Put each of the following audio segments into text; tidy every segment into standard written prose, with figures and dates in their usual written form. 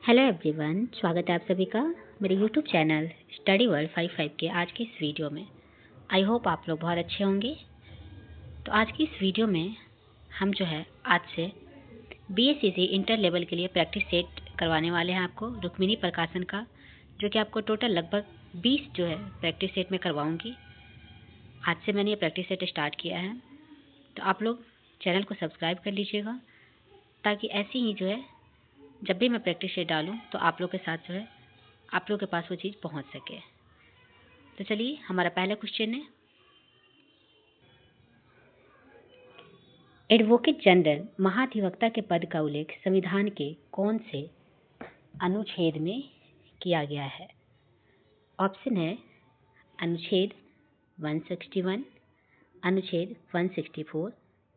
Hello everyone, स्वागत है आप सभी का मेरे यूट्यूब चैनल स्टडी वर्ल्ड 55 के आज की इस वीडियो में। आई होप आप लोग बहुत अच्छे होंगे। तो आज की इस वीडियो में हम जो है आज से बीएससीसी इंटर लेवल के लिए प्रैक्टिस सेट करवाने वाले हैं आपको रुक्मिणी प्रकाशन का, जो कि आपको टोटल लगभग 20 जो है प्रैक्टिस सेट में करवाऊँगी। आज से मैंने ये प्रैक्टिस सेट स्टार्ट किया है, तो आप लोग चैनल को सब्सक्राइब कर लीजिएगा ताकि ऐसी ही जो है जब भी मैं प्रैक्टिस सेट डालूं तो आप लोग के साथ जो है आप लोग के पास वो चीज़ पहुंच सके। तो चलिए, हमारा पहला क्वेश्चन है, एडवोकेट जनरल महाधिवक्ता के पद का उल्लेख संविधान के कौन से अनुच्छेद में किया गया है? ऑप्शन है अनुच्छेद 161, अनुच्छेद 164,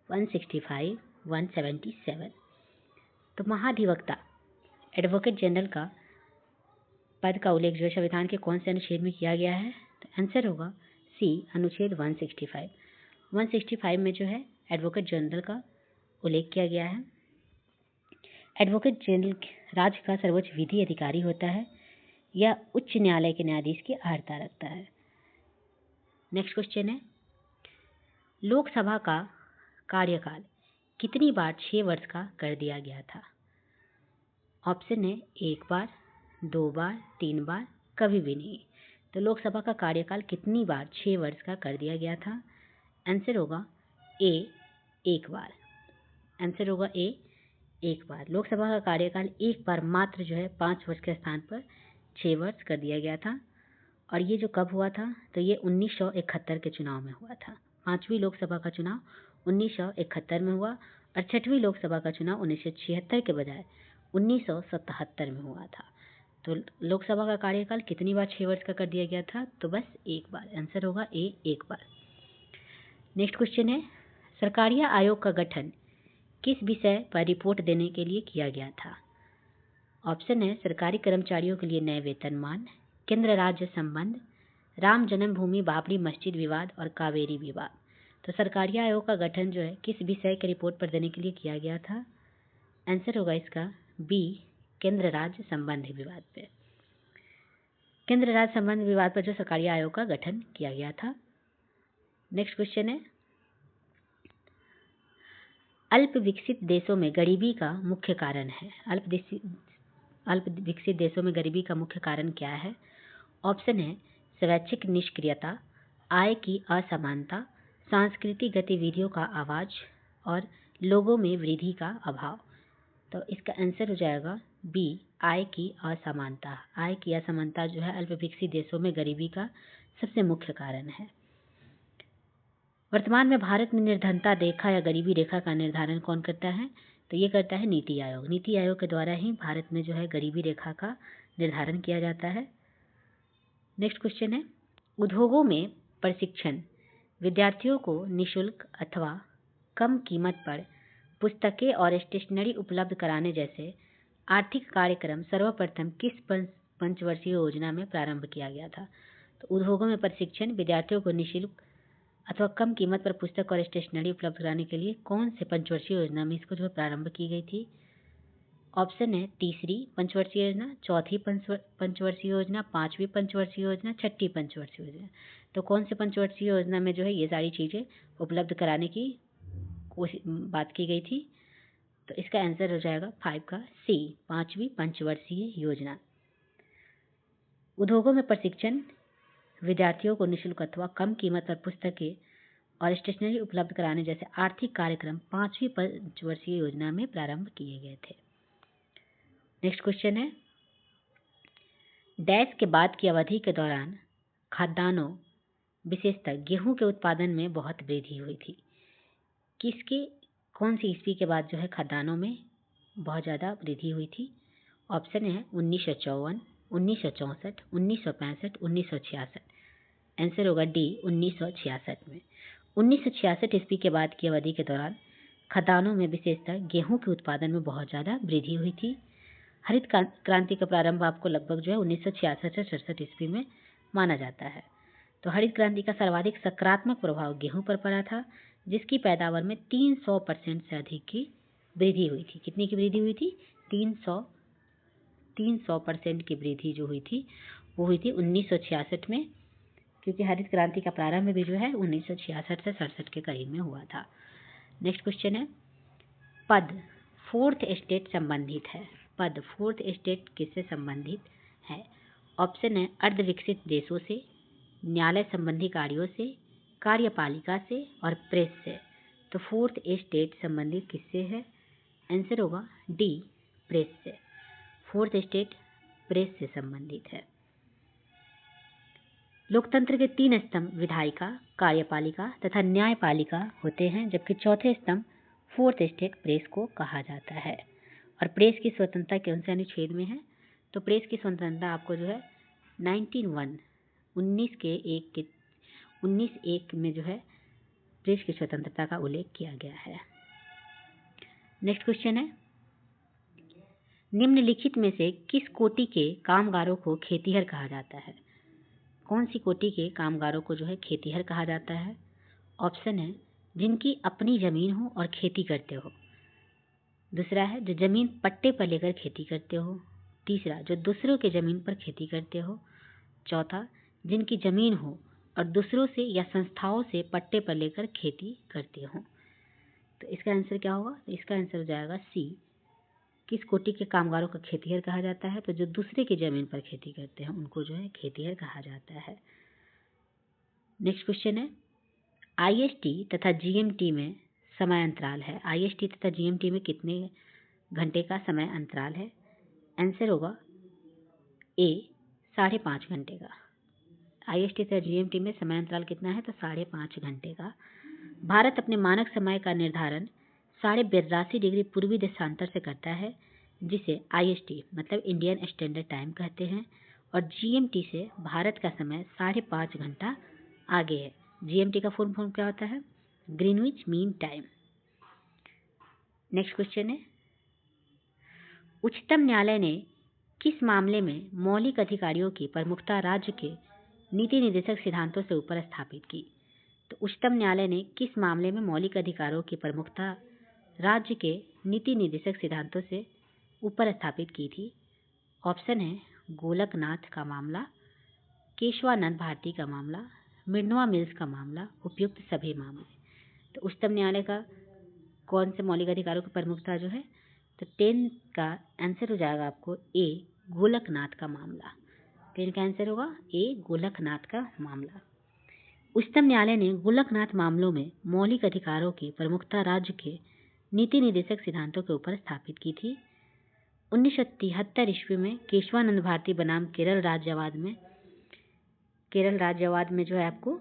165, 177। तो महाधिवक्ता एडवोकेट जनरल का पद का उल्लेख जो है संविधान के कौन से अनुच्छेद में किया गया है? तो आंसर होगा सी, अनुच्छेद 165। 165 में जो है एडवोकेट जनरल का उल्लेख किया गया है। एडवोकेट जनरल राज्य का सर्वोच्च विधि अधिकारी होता है या उच्च न्यायालय के न्यायाधीश की अहर्ता रखता है। नेक्स्ट क्वेश्चन है, लोकसभा का कार्यकाल कितनी बार 6 वर्ष का कर दिया गया था? ऑप्शन है 1 बार, 2 बार, 3 बार, कभी भी नहीं। तो लोकसभा का कार्यकाल कितनी बार 6 वर्ष का कर दिया गया था? आंसर होगा ए, 1 बार। आंसर होगा ए, 1 बार। लोकसभा का कार्यकाल एक बार मात्र जो है 5 वर्ष के स्थान पर 6 वर्ष कर दिया गया था। और ये जो कब हुआ था? तो ये 1971 के चुनाव में हुआ था। 5वीं लोकसभा का चुनाव 1971 में हुआ और 6वीं लोकसभा का चुनाव 1976 के बजाय 1977 में हुआ था। तो लोकसभा का कार्यकाल कितनी बार 6 वर्ष का कर दिया गया था? तो बस 1 बार। आंसर होगा ए, 1 बार। नेक्स्ट क्वेश्चन है, सरकारिया आयोग का गठन किस विषय पर रिपोर्ट देने के लिए किया गया था? ऑप्शन है सरकारी कर्मचारियों के लिए नए वेतनमान, केंद्र राज्य संबंध, राम जन्मभूमि बाबरी मस्जिद विवाद और कावेरी विवाद। तो सरकारिया आयोग का गठन जो है किस विषय के रिपोर्ट पर देने के लिए किया गया था? आंसर होगा इसका बी, केंद्र राज्य संबंध विवाद पे। केंद्र राज्य संबंध विवाद पर जो सरकारिया आयोग का गठन किया गया था। नेक्स्ट क्वेश्चन है, अल्प विकसित देशों में गरीबी का मुख्य कारण है। अल्प विकसित देशों में गरीबी का मुख्य कारण क्या है? ऑप्शन है स्वैच्छिक निष्क्रियता, आय की असमानता, सांस्कृतिक गतिविधियों का आवाज और लोगों में वृद्धि का अभाव। तो इसका आंसर हो जाएगा बी, आय की असमानता। आय की असमानता जो है अल्प विकसित देशों में गरीबी का सबसे मुख्य कारण है। वर्तमान में भारत में निर्धनता रेखा या गरीबी रेखा का निर्धारण कौन करता है? तो ये करता है नीति आयोग। नीति आयोग के द्वारा ही भारत में जो है गरीबी रेखा का निर्धारण किया जाता है। नेक्स्ट क्वेश्चन है, उद्योगों में प्रशिक्षण विद्यार्थियों को निःशुल्क अथवा कम कीमत पर पुस्तकें और स्टेशनरी उपलब्ध कराने जैसे आर्थिक कार्यक्रम सर्वप्रथम किस पंचवर्षीय योजना में प्रारंभ किया गया था? तो उद्योगों में प्रशिक्षण विद्यार्थियों को निःशुल्क अथवा कम कीमत पर पुस्तक और स्टेशनरी उपलब्ध कराने के लिए कौन से पंचवर्षीय योजना में इसको जो प्रारंभ की गई थी? ऑप्शन है तीसरी पंचवर्षीय योजना, चौथी पंचवर्षीय योजना, 5वीं पंचवर्षीय योजना, 6ठी पंचवर्षीय योजना। तो कौन से पंचवर्षीय योजना में जो है ये सारी चीज़ें उपलब्ध कराने की बात की गई थी? तो इसका आंसर हो जाएगा 5 का सी, 5वीं पंचवर्षीय योजना। उद्योगों में प्रशिक्षण विद्यार्थियों को निःशुल्क अथवा कम कीमत पर पुस्तकें और स्टेशनरी उपलब्ध कराने जैसे आर्थिक कार्यक्रम 5वीं पंचवर्षीय योजना में प्रारंभ किए गए थे। नेक्स्ट क्वेश्चन है, डैश के बाद की अवधि के दौरान खाद्यान्नों विशेषतः गेहूं के उत्पादन में बहुत वृद्धि हुई थी। किसके कौन सी ईस्वी के बाद जो है खाद्यान्नों में बहुत ज़्यादा वृद्धि हुई थी? ऑप्शन है 1954, 1964, 1965, 1966। आंसर होगा डी, 1966 में। 1966 ईस्वी के बाद की अवधि के दौरान खाद्यान्नों में विशेषतः गेहूं के उत्पादन में बहुत ज़्यादा वृद्धि हुई थी। हरित क्रांति का प्रारंभ आपको लगभग जो है 1966 से 67 ईस्वी में माना जाता है। तो हरित क्रांति का सर्वाधिक सकारात्मक प्रभाव गेहूं पर पड़ा था, जिसकी पैदावार में 300% से अधिक की वृद्धि हुई थी। कितनी की वृद्धि हुई थी? 300 300% की वृद्धि जो हुई थी वो हुई थी 1966 में, क्योंकि हरित क्रांति का प्रारंभ भी जो है 1966 से 67 के करीब में हुआ था। नेक्स्ट क्वेश्चन है, पद फोर्थ एस्टेट संबंधित है। पद फोर्थ एस्टेट किससे संबंधित है? ऑप्शन है अर्धविकसित देशों से, न्यायालय संबंधी कार्यों से, कार्यपालिका से और प्रेस से। तो फोर्थ एस्टेट संबंधित किससे है? आंसर होगा डी, प्रेस से। फोर्थ एस्टेट प्रेस से संबंधित है। लोकतंत्र के 3 स्तंभ विधायिका, कार्यपालिका तथा न्यायपालिका होते हैं, जबकि चौथे स्तंभ फोर्थ एस्टेट प्रेस को कहा जाता है। और प्रेस की स्वतंत्रता कौन से अनुच्छेद में है? तो प्रेस की स्वतंत्रता आपको जो है 19(1) में जो है प्रेस की स्वतंत्रता का उल्लेख किया गया है। नेक्स्ट क्वेश्चन है, निम्नलिखित में से किस कोटि के कामगारों को खेतीहर कहा जाता है? कौन सी कोटि के कामगारों को जो है खेतीहर कहा जाता है? ऑप्शन है जिनकी अपनी जमीन हो और खेती करते हो। दूसरा है जो जमीन पट्टे पर लेकर खेती करते हो। तीसरा जो दूसरों के जमीन पर खेती करते हो। चौथा जिनकी जमीन हो और दूसरों से या संस्थाओं से पट्टे पर लेकर खेती करते हो। तो इसका आंसर क्या होगा? इसका आंसर हो जाएगा सी, किस कोटि के कामगारों को खेतीहर कहा जाता है? तो जो दूसरे की जमीन पर खेती करते हैं उनको जो है खेतीहर कहा जाता है। नेक्स्ट क्वेश्चन है, आईएसटी तथा जीएमटी में समय अंतराल है। आईएसटी तथा जीएमटी में कितने घंटे का समय अंतराल है? आंसर होगा ए, 5.5 घंटे का। आईएसटी तथा जीएमटी में समय अंतराल कितना है? तो 5.5 घंटे का। भारत अपने मानक समय का निर्धारण 82.5 डिग्री पूर्वी देशांतर से करता है, जिसे आईएसटी मतलब इंडियन स्टैंडर्ड टाइम कहते हैं, और जीएमटी से भारत का समय 5.5 घंटा आगे है। जीएमटी का फुल फॉर्म क्या होता है? Greenwich mean time. Next question है, उच्चतम न्यायालय ने किस मामले में मौलिक अधिकारों की प्रमुखता राज्य के नीति निर्देशक सिद्धांतों से ऊपर स्थापित की? तो उच्चतम न्यायालय ने किस मामले में मौलिक अधिकारों की प्रमुखता राज्य के नीति निर्देशक सिद्धांतों से ऊपर स्थापित की थी? ऑप्शन है गोलकनाथ का मामला, केशवानंद भारती का मामला, मिर्नवा मिल्स का मामला, उपयुक्त सभी मामले। तो उच्चतम न्यायालय का कौन से मौलिक अधिकारों की प्रमुखता जो है? तो 10 का आंसर हो जाएगा आपको ए, गोलकनाथ का मामला। 10 का आंसर होगा ए, गोलकनाथ का मामला। उच्चतम न्यायालय ने गोलकनाथ मामलों में मौलिक अधिकारों की प्रमुखता राज्य के नीति निर्देशक सिद्धांतों के ऊपर स्थापित की थी। 1973 ईस्वी में केशवानंद भारती बनाम केरल राज्यवाद में जो है आपको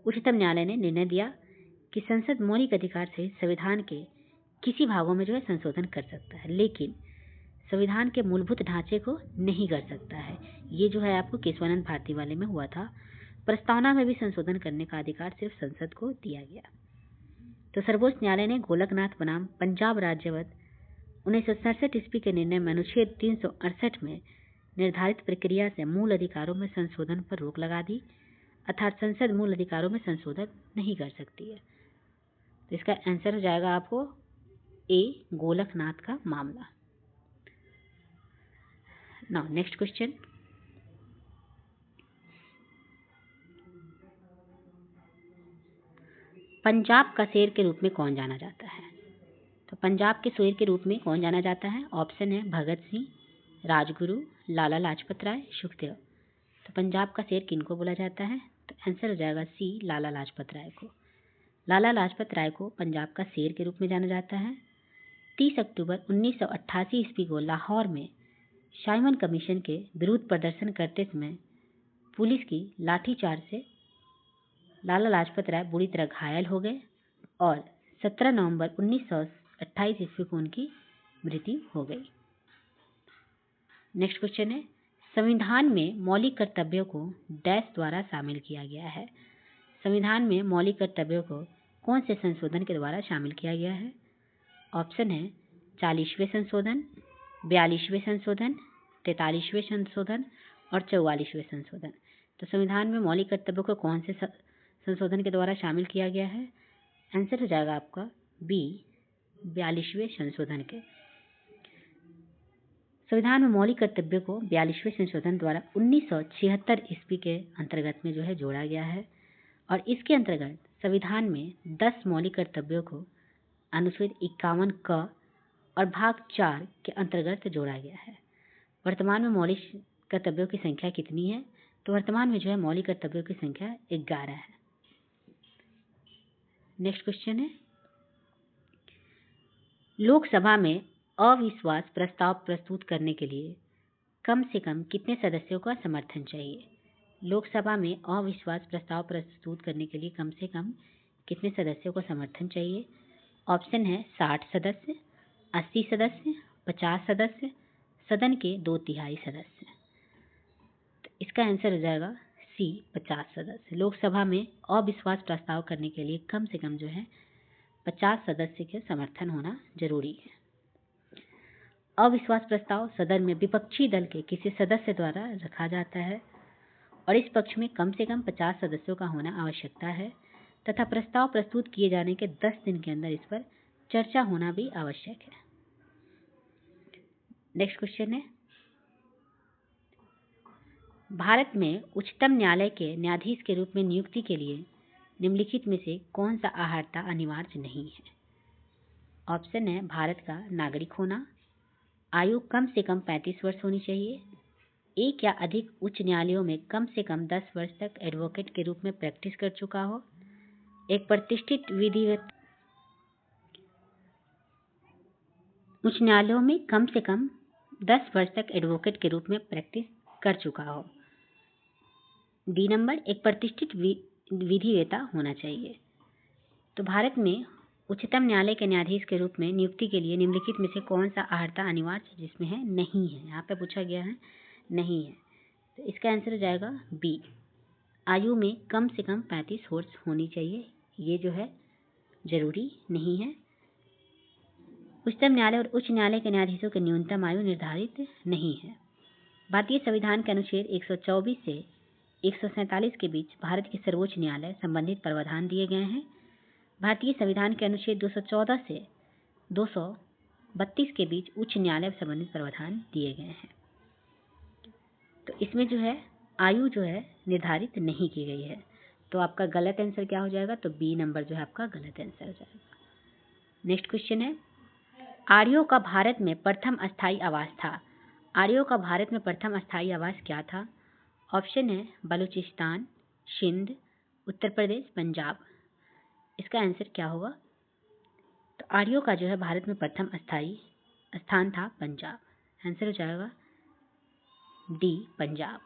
उच्चतम न्यायालय ने निर्णय दिया कि संसद मौलिक अधिकार से संविधान के किसी भागों में जो है संशोधन कर सकता है, लेकिन संविधान के मूलभूत ढांचे को नहीं कर सकता है। ये जो है आपको केशवानंद भारती वाले में हुआ था। प्रस्तावना में भी संशोधन करने का अधिकार सिर्फ संसद को दिया गया। तो सर्वोच्च न्यायालय ने गोलकनाथ बनाम पंजाब राज्यवाद 1967 ईस्वी के निर्णय में अनुच्छेद 368 में निर्धारित प्रक्रिया से मूल अधिकारों में संशोधन पर रोक लगा दी, अर्थात संसद मूल अधिकारों में संशोधन नहीं कर सकती है। तो इसका आंसर हो जाएगा आपको ए, गोलकनाथ का मामला। नाउ नेक्स्ट क्वेश्चन, पंजाब का शेर के रूप में कौन जाना जाता है? तो पंजाब के शेर के रूप में कौन जाना जाता है? ऑप्शन है भगत सिंह, राजगुरु, लाला लाजपत राय, सुखदेव। तो पंजाब का शेर किनको बोला जाता है? तो आंसर हो जाएगा सी, लाला लाजपत राय को। लाला लाजपत राय को पंजाब का शेर के रूप में जाना जाता है। 30 अक्टूबर 1988 ईस्वी को लाहौर में साइमन कमीशन के विरुद्ध प्रदर्शन करते समय पुलिस की लाठीचार्ज से लाला लाजपत राय बुरी तरह घायल हो गए और 17 नवंबर 1928 ईस्वी को उनकी मृत्यु हो गई। नेक्स्ट क्वेश्चन है, संविधान में मौलिक कर्तव्यों को डैश द्वारा शामिल किया गया है। संविधान में मौलिक कर्तव्यों को कौन से संशोधन के द्वारा शामिल किया गया है? ऑप्शन है 40वें संशोधन, 42वें संशोधन, 43वें संशोधन और 44वें संशोधन। तो संविधान में मौलिक कर्तव्यों को कौन से संशोधन के द्वारा शामिल किया गया है? आंसर हो जाएगा आपका बी, 42वें संशोधन के। संविधान में मौलिक कर्तव्यों को 42वें संशोधन द्वारा 1976 ईस्वी के अंतर्गत में जो है जोड़ा गया है और इसके अंतर्गत संविधान में 10 मौलिक कर्तव्यों को अनुच्छेद 51 क और भाग 4 के अंतर्गत जोड़ा गया है। वर्तमान में मौलिक कर्तव्यों की संख्या कितनी है? तो वर्तमान में जो है मौलिक कर्तव्यों की संख्या 11 है। नेक्स्ट क्वेश्चन है, लोकसभा में अविश्वास प्रस्ताव प्रस्तुत करने के लिए कम से कम कितने सदस्यों का समर्थन चाहिए? लोकसभा में अविश्वास प्रस्ताव प्रस्तुत करने के लिए कम से कम कितने सदस्यों का समर्थन चाहिए? ऑप्शन है 60 सदस्य, 80 सदस्य, 50 सदस्य, सदन के 2/3 सदस्य। तो इसका आंसर हो जाएगा सी 50 सदस्य। लोकसभा में अविश्वास प्रस्ताव करने के लिए कम से कम जो है 50 सदस्य के समर्थन होना जरूरी है। अविश्वास प्रस्ताव सदन में विपक्षी दल के किसी सदस्य द्वारा रखा जाता है और इस पक्ष में कम से कम 50 सदस्यों का होना आवश्यकता है तथा प्रस्ताव प्रस्तुत किए जाने के 10 दिन के अंदर इस पर चर्चा होना भी आवश्यक है। नेक्स्ट क्वेश्चन है, भारत में उच्चतम न्यायालय के न्यायाधीश के रूप में नियुक्ति के लिए निम्नलिखित में से कौन सा अहर्ता अनिवार्य नहीं है? ऑप्शन है भारत का नागरिक होना, आयु कम से कम 35 वर्ष होनी चाहिए, एक या अधिक उच्च न्यायालयों में कम से कम 10 वर्ष तक एडवोकेट के रूप में प्रैक्टिस कर चुका हो, एक प्रतिष्ठित विधिवत उच्च न्यायालयों में कम से कम 10 वर्ष तक एडवोकेट के रूप में प्रैक्टिस कर चुका हो। डी नंबर, एक प्रतिष्ठित विधिवेता होना चाहिए। तो भारत में उच्चतम न्यायालय के न्यायाधीश के रूप में नियुक्ति के लिए निम्नलिखित में से कौन सा अहर्ता अनिवार्य? जिसमें है नहीं है, यहाँ पे पूछा गया है नहीं है। तो इसका आंसर हो जाएगा बी, आयु में कम से कम 35 वर्ष होनी चाहिए, ये जो है जरूरी नहीं है। उच्चतम न्यायालय और उच्च न्यायालय के न्यायाधीशों की न्यूनतम आयु निर्धारित नहीं है। भारतीय संविधान के अनुच्छेद 124 से 147 के बीच भारत के सर्वोच्च न्यायालय संबंधित प्रावधान दिए गए हैं। भारतीय संविधान के अनुच्छेद 214 से 232 के बीच उच्च न्यायालय संबंधित प्रावधान दिए गए हैं। तो इसमें जो है आयु जो है निर्धारित नहीं की गई है। तो आपका गलत आंसर क्या हो जाएगा? तो बी नंबर जो है आपका गलत आंसर हो जाएगा। नेक्स्ट क्वेश्चन है, आर्यों का भारत में प्रथम अस्थायी आवास था। आर्यों का भारत में प्रथम अस्थायी आवास क्या था? ऑप्शन है बलूचिस्तान, सिंध, उत्तर प्रदेश, पंजाब। इसका आंसर क्या होगा? तो आर्यों का जो है भारत में प्रथम अस्थायी स्थान था पंजाब। आंसर हो जाएगा डी पंजाब।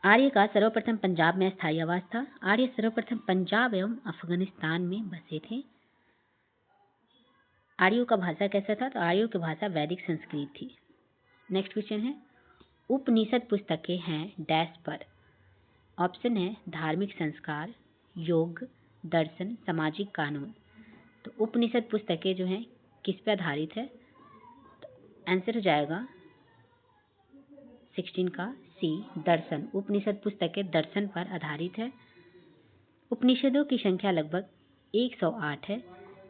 आर्य का सर्वप्रथम पंजाब में स्थायी आवास था। आर्य सर्वप्रथम पंजाब एवं अफगानिस्तान में बसे थे। आर्यों का भाषा कैसा था? तो आर्यों की भाषा वैदिक संस्कृत थी। नेक्स्ट क्वेश्चन है, उपनिषद पुस्तकें हैं डैश पर। ऑप्शन है धार्मिक संस्कार, योग, दर्शन, सामाजिक कानून। तो उपनिषद पुस्तकें जो हैं किस पर आधारित है? तो आंसर हो जाएगा 16 का सी, दर्शन। उपनिषद पुस्तकें दर्शन पर आधारित है। उपनिषदों की संख्या लगभग 108 है,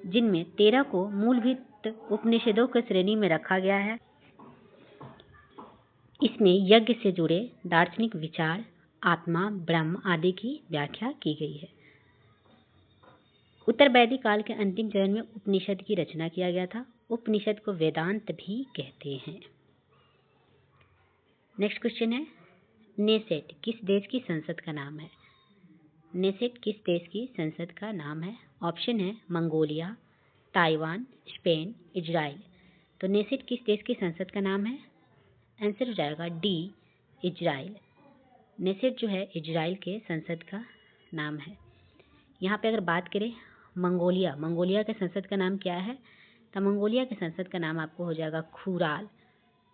जिनमें 13 को मूलभूत उपनिषदों की श्रेणी में रखा गया है। इसमें यज्ञ से जुड़े दार्शनिक विचार, आत्मा, ब्रह्म आदि की व्याख्या की गई है। उत्तर वैदिक काल के अंतिम चरण में उपनिषद की रचना किया गया था। उपनिषद को वेदांत भी कहते हैं। नेक्स्ट क्वेश्चन है, नेसेट किस देश की संसद का नाम है? नेसेट किस देश की संसद का नाम है? ऑप्शन है मंगोलिया, ताइवान, स्पेन, इजराइल। तो नेसेट किस देश की संसद का नाम है? आंसर हो जाएगा डी, इजराइल। नेसेट जो है इजराइल के संसद का नाम है। यहाँ पे अगर बात करें मंगोलिया, मंगोलिया के संसद का नाम क्या है? तो मंगोलिया के संसद का नाम आपको हो जाएगा खुराल।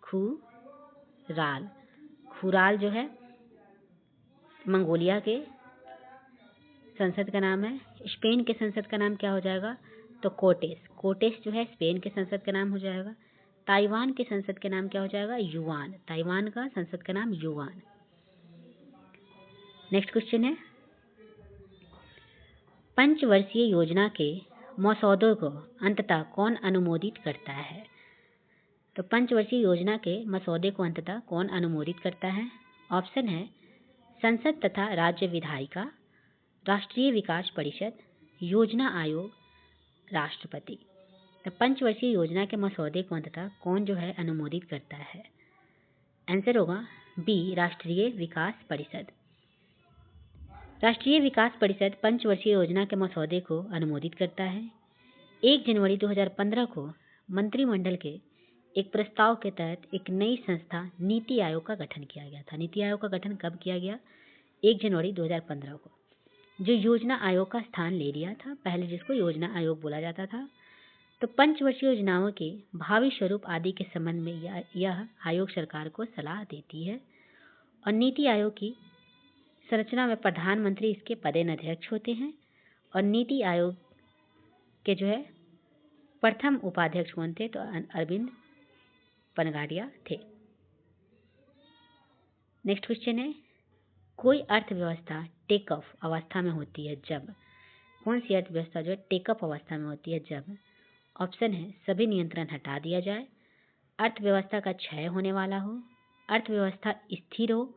खुराल, खुराल जो है मंगोलिया के संसद का नाम है। स्पेन के संसद का नाम क्या हो जाएगा? तो कोटेस। कोटेस जो है स्पेन के संसद का नाम हो जाएगा। ताइवान के संसद का नाम क्या हो जाएगा? युआन। ताइवान का संसद का नाम युआन। नेक्स्ट क्वेश्चन है, पंचवर्षीय योजना के मसौदे को अंततः कौन अनुमोदित करता है? तो पंचवर्षीय योजना के मसौदे को अंततः कौन अनुमोदित करता है? ऑप्शन है संसद तथा राज्य विधायिका, राष्ट्रीय विकास परिषद, योजना आयोग, राष्ट्रपति। तो पंचवर्षीय योजना के मसौदे को अंततः कौन जो है अनुमोदित करता है? आंसर होगा बी, राष्ट्रीय विकास परिषद। राष्ट्रीय विकास परिषद पंचवर्षीय योजना के मसौदे को अनुमोदित करता है। 1 जनवरी 2015 को मंत्रिमंडल के एक प्रस्ताव के तहत एक नई संस्था नीति आयोग का गठन किया गया था। नीति आयोग का गठन कब किया गया? 1 जनवरी 2015 को, जो योजना आयोग का स्थान ले लिया था, पहले जिसको योजना आयोग बोला जाता था। तो पंचवर्षीय योजनाओं के भावी स्वरूप आदि के संबंध में यह आयोग सरकार को सलाह देती है। और नीति आयोग की संरचना में प्रधानमंत्री इसके पदेनाध्यक्ष होते हैं और नीति आयोग के जो है प्रथम उपाध्यक्ष कौन थे? तो अरविंद पनगारिया थे। नेक्स्ट क्वेश्चन है, कोई अर्थव्यवस्था टेक ऑफ अवस्था में होती है जब? कौन सी अर्थव्यवस्था जो है टेक ऑफ अवस्था में होती है जब? ऑप्शन है सभी नियंत्रण हटा दिया जाए, अर्थव्यवस्था का क्षय होने वाला हो, अर्थव्यवस्था स्थिर हो,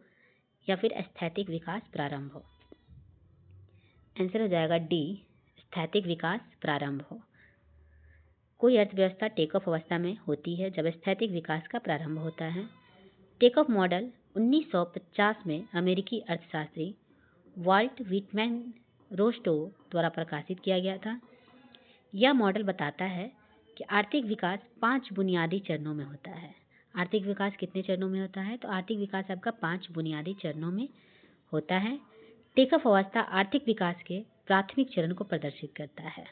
या फिर स्थैतिक विकास प्रारंभ हो। आंसर हो जाएगा डी, स्थैतिक विकास प्रारंभ हो। कोई अर्थव्यवस्था टेक ऑफ अवस्था में होती है जब स्थैतिक विकास का प्रारंभ होता है। टेक ऑफ मॉडल 1950 में अमेरिकी अर्थशास्त्री वाल्ट व्हिटमैन रोस्टो द्वारा प्रकाशित किया गया था। यह मॉडल बताता है कि आर्थिक विकास 5 बुनियादी चरणों में होता है। आर्थिक विकास कितने चरणों में होता है? तो आर्थिक विकास आपका 5 बुनियादी चरणों में होता है। टेक ऑफ अवस्था आर्थिक विकास के प्राथमिक चरण को प्रदर्शित करता है।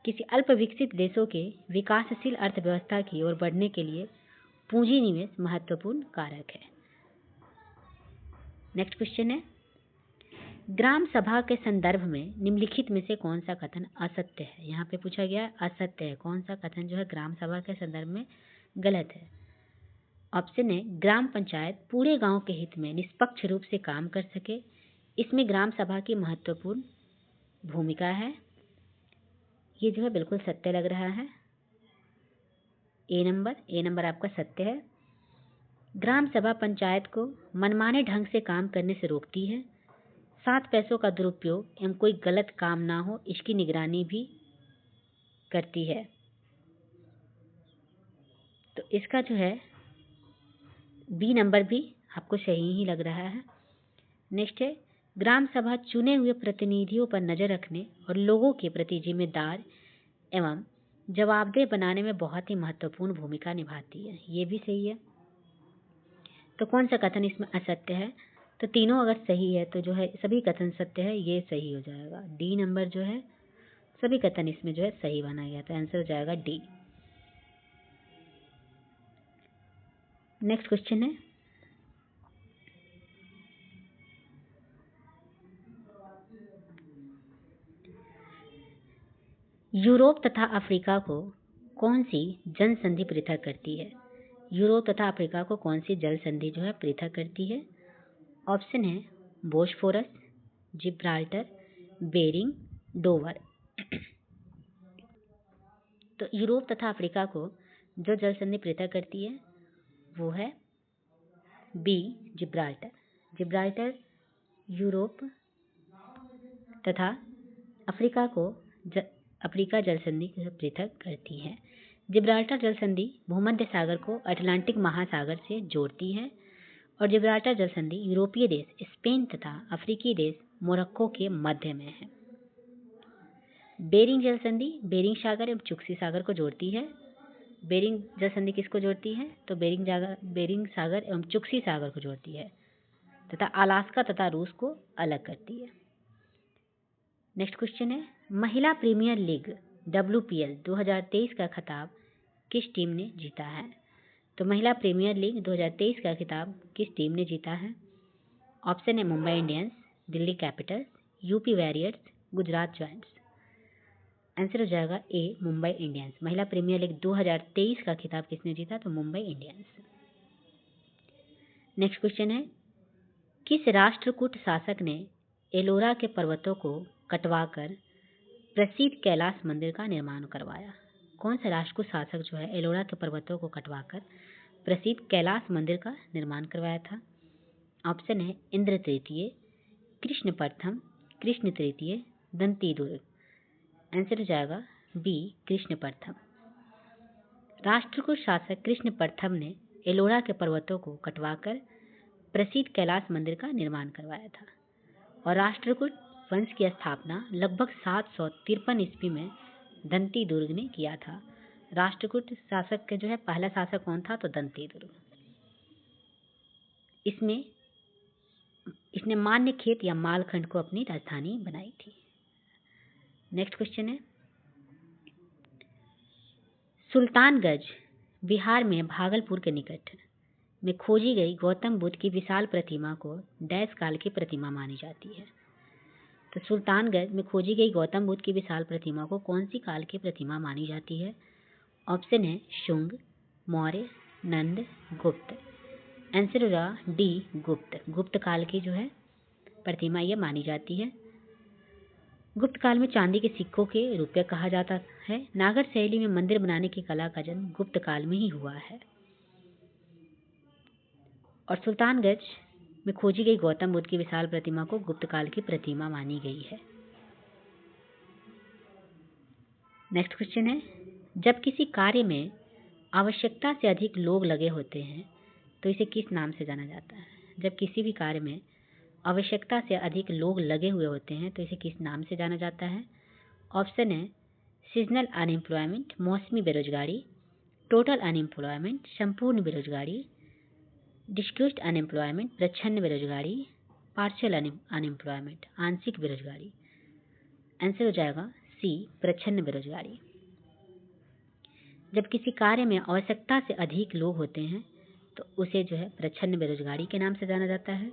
किसी अल्प विकसित देशों के विकासशील अर्थव्यवस्था की ओर बढ़ने के लिए पूंजी निवेश महत्वपूर्ण कारक है। नेक्स्ट क्वेश्चन है, ग्राम सभा के संदर्भ में निम्नलिखित में से कौन सा कथन असत्य है? यहाँ पे पूछा गया असत्य है, कौन सा कथन जो है ग्राम सभा के संदर्भ में गलत है? ऑप्शन है ग्राम पंचायत पूरे गांव के हित में निष्पक्ष रूप से काम कर सके, इसमें ग्राम सभा की महत्वपूर्ण भूमिका है। ये जो है बिल्कुल सत्य लग रहा है। ए नंबर आपका सत्य है। ग्राम सभा पंचायत को मनमाने ढंग से काम करने से रोकती है, 7 पैसों का दुरुपयोग एवं कोई गलत काम ना हो इसकी निगरानी भी करती है। तो इसका जो है बी नंबर भी आपको सही ही लग रहा है। नेक्स्ट है, ग्राम सभा चुने हुए प्रतिनिधियों पर नजर रखने और लोगों के प्रति जिम्मेदार एवं जवाबदेह बनाने में बहुत ही महत्वपूर्ण भूमिका निभाती है। ये भी सही है। तो कौन सा कथन इसमें असत्य है? तो तीनों अगर सही है तो जो है सभी कथन सत्य है, ये सही हो जाएगा। डी नंबर जो है सभी कथन इसमें जो है सही बना गया, तो आंसर हो जाएगा डी। नेक्स्ट क्वेश्चन है, यूरोप तथा अफ्रीका को कौन सी जल संधि पृथक करती है? यूरोप तथा अफ्रीका को कौन सी जल संधि जो है पृथक करती है? ऑप्शन है बोस्फोरस, जिब्राल्टर, बेरिंग, डोवर। तो यूरोप तथा अफ्रीका को जो जल संधि पृथक करती है वो है बी, जिब्राल्टर। जिब्राल्टर यूरोप तथा अफ्रीका को अफ्रीका जल संधि पृथक करती है। जिब्राल्टर जल संधि भूमध्य सागर को अटलांटिक महासागर से जोड़ती है और जिब्राल्टर जल संधि यूरोपीय देश स्पेन तथा अफ्रीकी देश मोरक्को के मध्य में है। बेरिंग जल संधि बेरिंग सागर एवं चुक्सी सागर को जोड़ती है। बेरिंग जल संधि किसको जोड़ती है? तो बेरिंग सागर एवं चुक्सी सागर को जोड़ती है तथा अलास्का तथा रूस को अलग करती है। नेक्स्ट क्वेश्चन है, महिला प्रीमियर लीग WPL 2023 का खिताब किस टीम ने जीता है? तो महिला प्रीमियर लीग 2023 का खिताब किस टीम ने जीता है? ऑप्शन है Mumbai Indians, Delhi Capitals, UP warriors, Gujarat giants. Answer हो जाएगा ए, मुंबई इंडियंस। महिला प्रीमियर लीग 2023 का खिताब किसने जीता? तो मुंबई इंडियंस। नेक्स्ट क्वेश्चन है, किस राष्ट्रकूट शासक ने एलोरा के पर्वतों को कटवाकर प्रसिद्ध कैलाश मंदिर का निर्माण करवाया? कौन सा राष्ट्रकूट शासक जो है एलोरा के पर्वतों को कटवाकर प्रसिद्ध कैलाश मंदिर का निर्माण करवाया था? ऑप्शन है इंद्र तृतीय, कृष्ण प्रथम, कृष्ण तृतीय, दंती दुर्ग। आंसर हो जाएगा बी कृष्ण प्रथम। राष्ट्रकूट शासक कृष्ण प्रथम ने एलोरा के पर्वतों को कटवाकर प्रसिद्ध कैलाश मंदिर का निर्माण करवाया था और राष्ट्रकूट वंश की स्थापना लगभग 753 ईस्वी में दंती दुर्ग ने किया था। राष्ट्रकूट शासक के जो है पहला शासक कौन था? तो दंती दुर्ग। इसने मान्य खेत या मालखंड को अपनी राजधानी बनाई थी। नेक्स्ट क्वेश्चन है, सुल्तानगंज बिहार में भागलपुर के निकट में खोजी गई गौतम बुद्ध की विशाल प्रतिमा को डैश काल की प्रतिमा मानी जाती है? तो सुल्तानगंज में खोजी गई गौतम बुद्ध की विशाल प्रतिमा को कौन सी काल की प्रतिमा मानी जाती है? ऑप्शन है शुंग, मौर्य, नंद, गुप्त। आंसर होगा डी गुप्त। गुप्त काल की जो है प्रतिमा ये मानी जाती है। गुप्त काल में चांदी के सिक्कों के रुपये कहा जाता है। नागर शैली में मंदिर बनाने की कला का जन्म गुप्त काल में ही हुआ है। और सुल्तानगंज में खोजी गई गौतम बुद्ध की विशाल प्रतिमा को गुप्त काल की प्रतिमा मानी गई है। नेक्स्ट क्वेश्चन है, जब किसी कार्य में आवश्यकता से अधिक लोग लगे होते हैं तो इसे किस नाम से जाना जाता है? जब किसी भी कार्य में आवश्यकता से अधिक लोग लगे हुए होते हैं तो इसे किस नाम से जाना जाता है? ऑप्शन है सीजनल अनएम्प्लॉयमेंट, मौसमी बेरोजगारी, टोटल अनएम्प्लॉयमेंट, संपूर्ण बेरोजगारी, डिस्क्यूस्ड अनएम्प्लॉयमेंट, प्रच्छन्न बेरोजगारी, पार्शियल अनएम्प्लॉयमेंट, आंशिक बेरोजगारी। आंसर हो जाएगा सी प्रच्छन्न बेरोजगारी। जब किसी कार्य में आवश्यकता से अधिक लोग होते हैं तो उसे जो है प्रच्छन्न बेरोजगारी के नाम से जाना जाता है।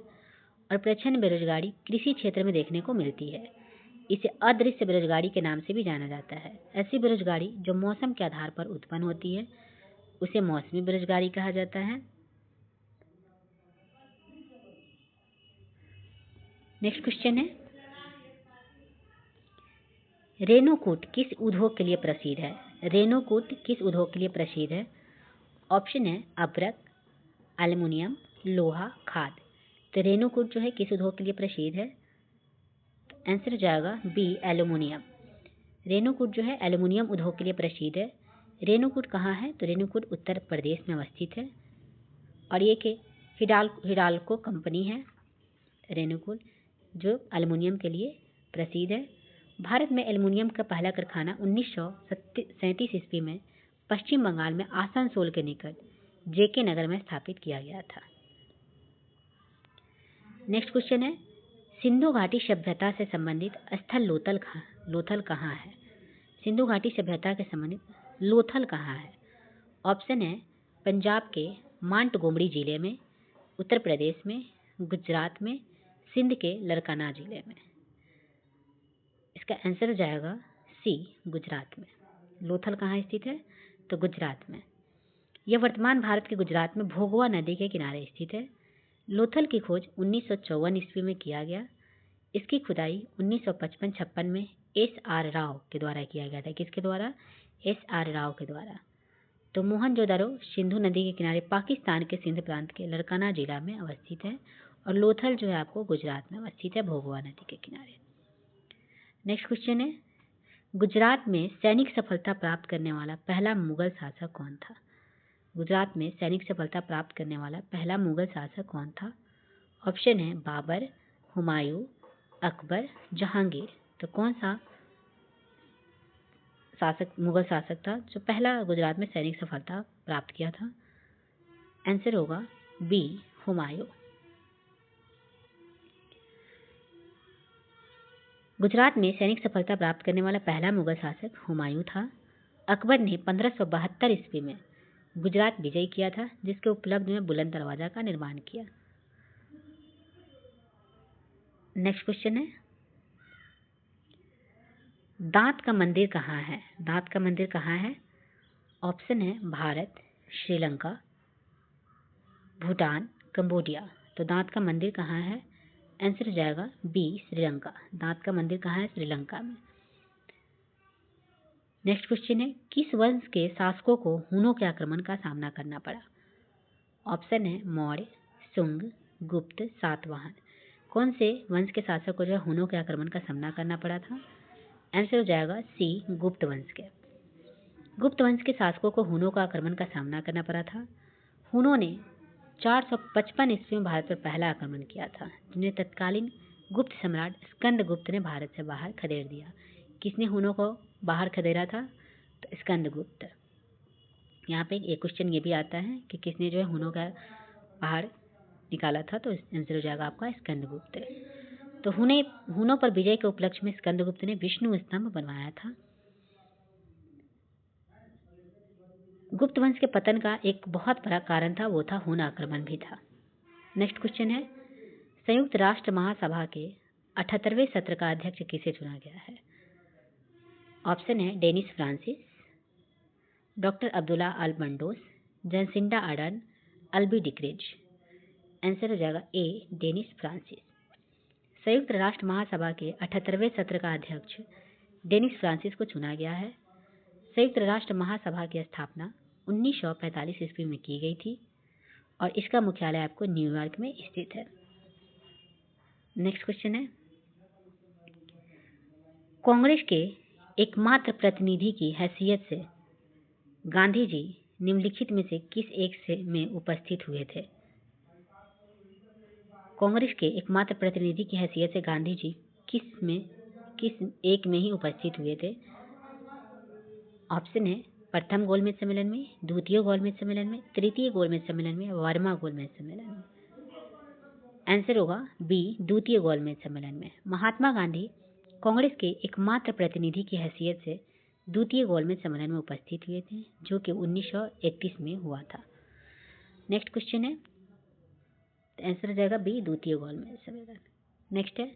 और प्रच्छन्न बेरोजगारी कृषि क्षेत्र में देखने को मिलती है। इसे अदृश्य बेरोजगारी के नाम से भी जाना जाता है। ऐसी बेरोजगारी जो मौसम के आधार पर उत्पन्न होती है उसे मौसमी बेरोजगारी कहा जाता है। नेक्स्ट क्वेश्चन है, रेणुकूट किस उद्योग के लिए प्रसिद्ध है? रेणुकूट किस उद्योग के लिए प्रसिद्ध है? ऑप्शन है अभ्रक, एल्युमिनियम, लोहा, खाद। तो रेणुकूट जो है किस उद्योग के लिए प्रसिद्ध है? आंसर हो जाएगा बी एल्युमिनियम। रेणुकूट जो है एल्युमिनियम उद्योग के लिए प्रसिद्ध है। रेणुकूट कहाँ है? तो रेणुकूट उत्तर प्रदेश में अवस्थित है और ये के हिडाल्को कंपनी है रेणुकूट जो एल्युमिनियम के लिए प्रसिद्ध है। भारत में एल्युमिनियम का पहला कारखाना 1937 ईस्वी में पश्चिम बंगाल में आसनसोल के निकट जेके नगर में स्थापित किया गया था। नेक्स्ट क्वेश्चन है, सिंधु घाटी सभ्यता से संबंधित स्थल लोथल कहाँ है? सिंधु घाटी सभ्यता के संबंधित लोथल कहाँ है? ऑप्शन है पंजाब के मांटगोमरी जिले में, उत्तर प्रदेश में, गुजरात में, सिंध के लरकाना जिले में। इसका आंसर हो जाएगा सी गुजरात में। लोथल कहाँ स्थित है? तो गुजरात में। यह वर्तमान भारत के गुजरात में भोगवा नदी के किनारे स्थित है। लोथल की खोज 1954 ईस्वी में किया गया। इसकी खुदाई 1955-56 में एस.आर. राव के द्वारा किया गया था। किसके द्वारा? एस.आर. राव के द्वारा। तो मोहनजोदारो सिंधु नदी के किनारे पाकिस्तान के सिंध प्रांत के लरकाना जिला में अवस्थित है और लोथल जो है आपको गुजरात में अवस्थित है भोगवा नदी के किनारे। नेक्स्ट क्वेश्चन है, गुजरात में सैनिक सफलता प्राप्त करने वाला पहला मुगल शासक कौन था? गुजरात में सैनिक सफलता प्राप्त करने वाला पहला मुगल शासक कौन था? ऑप्शन है बाबर, हुमायूं, अकबर, जहांगीर। तो कौन सा मुगल शासक था जो पहला गुजरात में सैनिक सफलता प्राप्त किया था? आंसर होगा बी हुमायूं। गुजरात में सैनिक सफलता प्राप्त करने वाला पहला मुगल शासक हुमायूं था। अकबर ने 1572 ईस्वी में गुजरात विजय किया था जिसके उपलब्ध में बुलंद दरवाजा का निर्माण किया। नेक्स्ट क्वेश्चन है, दांत का मंदिर कहाँ है? दांत का मंदिर कहाँ है? ऑप्शन है भारत, श्रीलंका, भूटान, कंबोडिया। तो दांत का मंदिर कहाँ है? आंसर हो जाएगा बी श्रीलंका। दांत का मंदिर कहाँ है? श्रीलंका में। नेक्स्ट क्वेश्चन है, किस वंश के शासकों को हुनों के आक्रमण का सामना करना पड़ा? ऑप्शन है मौर्य, शुंग, गुप्त, सातवाहन। कौन से वंश के शासक को जो है हुनों के आक्रमण का सामना करना पड़ा था? आंसर हो जाएगा सी, गुप्त वंश के। गुप्त वंश के शासकों को हुनों का आक्रमण का सामना करना पड़ा था। हुनों ने 455 ईस्वी में भारत पर पहला आक्रमण किया था, जिन्हें तत्कालीन गुप्त सम्राट स्कंदगुप्त ने भारत से बाहर खदेड़ दिया। किसने हुनों को बाहर खदेड़ा था? तो स्कंदगुप्त। यहाँ पे एक क्वेश्चन ये भी आता है कि किसने जो है हुनों का बाहर निकाला था, तो आंसर हो जाएगा आपका स्कंदगुप्त। तो हुनों पर विजय के उपलक्ष्य में स्कंदगुप्त ने विष्णु स्तंभ बनवाया था। गुप्त वंश के पतन का एक बहुत बड़ा कारण था, वो था हुन आक्रमण भी था। नेक्स्ट क्वेश्चन है, संयुक्त राष्ट्र महासभा के 78वें सत्र का अध्यक्ष किसे चुना गया है? ऑप्शन है डेनिस फ्रांसिस, डॉक्टर अब्दुल्ला अल मंडोस, जैसिंडा अर्डर्न, अल्बी डिक्रिज। आंसर हो जाएगा ए, डेनिस फ्रांसिस। संयुक्त राष्ट्र महासभा के 78वें सत्र का अध्यक्ष डेनिस फ्रांसिस को चुना गया है। संयुक्त राष्ट्र महासभा की स्थापना 1945 ईस्वी में की गई थी और इसका मुख्यालय आपको न्यूयॉर्क में स्थित है। नेक्स्ट क्वेश्चन है, कांग्रेस के एकमात्र प्रतिनिधि की हैसियत से गांधी जी निम्नलिखित में से किस एक से में उपस्थित हुए थे? कांग्रेस के एकमात्र प्रतिनिधि की हैसियत से गांधी जी किस एक में ही उपस्थित हुए थे? ऑप्शन है प्रथम गोलमेज सम्मेलन में, द्वितीय गोलमेज सम्मेलन में, तृतीय गोलमेज सम्मेलन में, वर्मा गोलमेज सम्मेलन में। आंसर होगा बी, द्वितीय गोलमेज सम्मेलन में। महात्मा गांधी कांग्रेस के एकमात्र प्रतिनिधि की हैसियत से द्वितीय गोलमेज सम्मेलन में उपस्थित हुए थे, जो कि 1931 में हुआ था। नेक्स्ट क्वेश्चन है, आंसर हो जाएगा बी, द्वितीय गोलमेज सम्मेलन। नेक्स्ट है,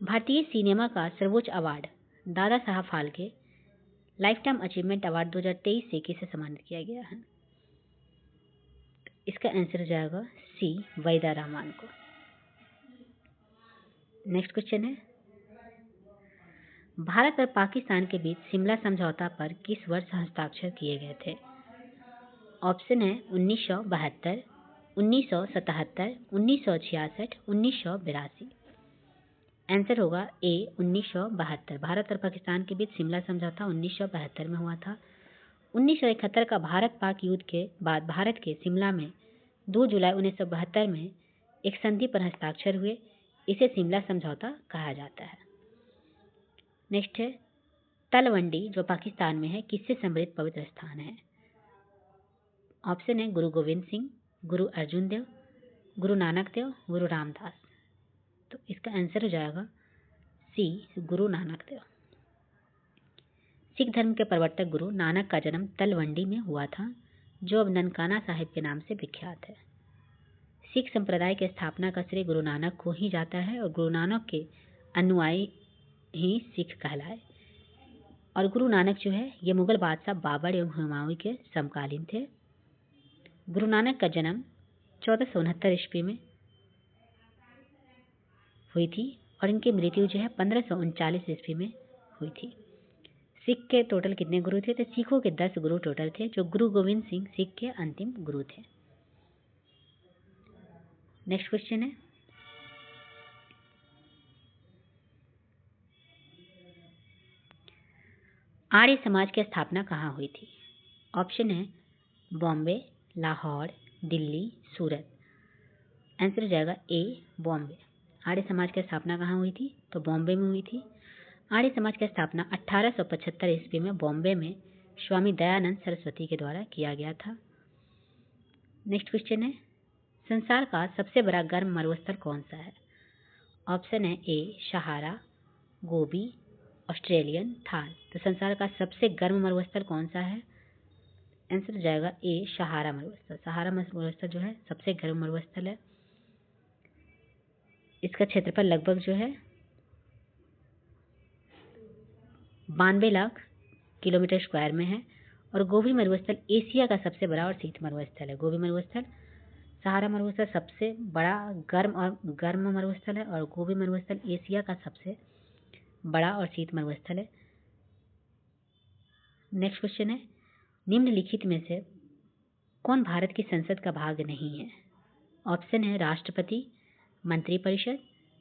भारतीय सिनेमा का सर्वोच्च award Dada Saheb Phalke life time achievement award 2023 से किसे सम्मानित किया गया है? इसका आंसर हो जाएगा सी, वहीदा रहमान को। नेक्स्ट क्वेश्चन है, भारत और पाकिस्तान के बीच शिमला समझौता पर किस वर्ष हस्ताक्षर किए गए थे? ऑप्शन है 1972, 1977, 1966, 1982। आंसर होगा ए, 1972। भारत और पाकिस्तान के बीच शिमला समझौता 1972 में हुआ था। 1971 का भारत पाक युद्ध के बाद भारत के शिमला में 2 जुलाई 1972 में एक संधि पर हस्ताक्षर हुए। इसे शिमला समझौता कहा जाता है। नेक्स्ट है, तलवंडी जो पाकिस्तान में है किससे समृद्ध पवित्र स्थान है? ऑप्शन है गुरु गोविंद सिंह, गुरु अर्जुन देव, गुरु नानक देव, गुरु रामदास। तो इसका आंसर हो जाएगा सी, गुरु नानक देव। सिख धर्म के प्रवर्तक गुरु नानक का जन्म तलवंडी में हुआ था, जो अब ननकाना साहिब के नाम से विख्यात है। सिख संप्रदाय की स्थापना का श्रेय गुरु नानक को ही जाता है और गुरु नानक के अनुयायी ही सिख कहलाए। और गुरु नानक जो है ये मुगल बादशाह बाबर एवं हुमायूं के समकालीन थे। गुरु नानक का जन्म 1469 ईस्वी में हुई थी और इनकी मृत्यु जो है 1539 ईस्वी में हुई थी। सिख के टोटल कितने गुरु थे? तो सिखों के 10 गुरु टोटल थे, जो गुरु गोविंद सिंह सिख के अंतिम गुरु थे। नेक्स्ट क्वेश्चन है, आर्य समाज की स्थापना कहाँ हुई थी? ऑप्शन है बॉम्बे, लाहौर, दिल्ली, सूरत। आंसर हो जाएगा ए, बॉम्बे। आर्य समाज की स्थापना कहाँ हुई थी? तो बॉम्बे में हुई थी। आर्य समाज की स्थापना 1875 ईस्वी में बॉम्बे में स्वामी दयानंद सरस्वती के द्वारा किया गया था। नेक्स्ट क्वेश्चन है, संसार का सबसे बड़ा गर्म मरुस्थल कौन सा है? ऑप्शन है ए, सहारा, गोबी, ऑस्ट्रेलियन, थार। तो संसार का सबसे गर्म मरुस्थल कौन सा है? आंसर हो जाएगा ए, सहारा मरुस्थल। सहारा मरुस्थल जो है सबसे गर्म मरुस्थल है। इसका क्षेत्रफल लगभग जो है 92 लाख किलोमीटर स्क्वायर में है और गोबी मरुस्थल एशिया का सबसे बड़ा और शीत मरुस्थल है। गोबी मरुस्थल, सहारा मरुस्थल सबसे बड़ा गर्म मरुस्थल है और गोबी मरुस्थल एशिया का सबसे बड़ा और शीत मरुस्थल है। नेक्स्ट क्वेश्चन है, निम्नलिखित में से कौन भारत की संसद का भाग नहीं है? ऑप्शन है राष्ट्रपति, मंत्रिपरिषद,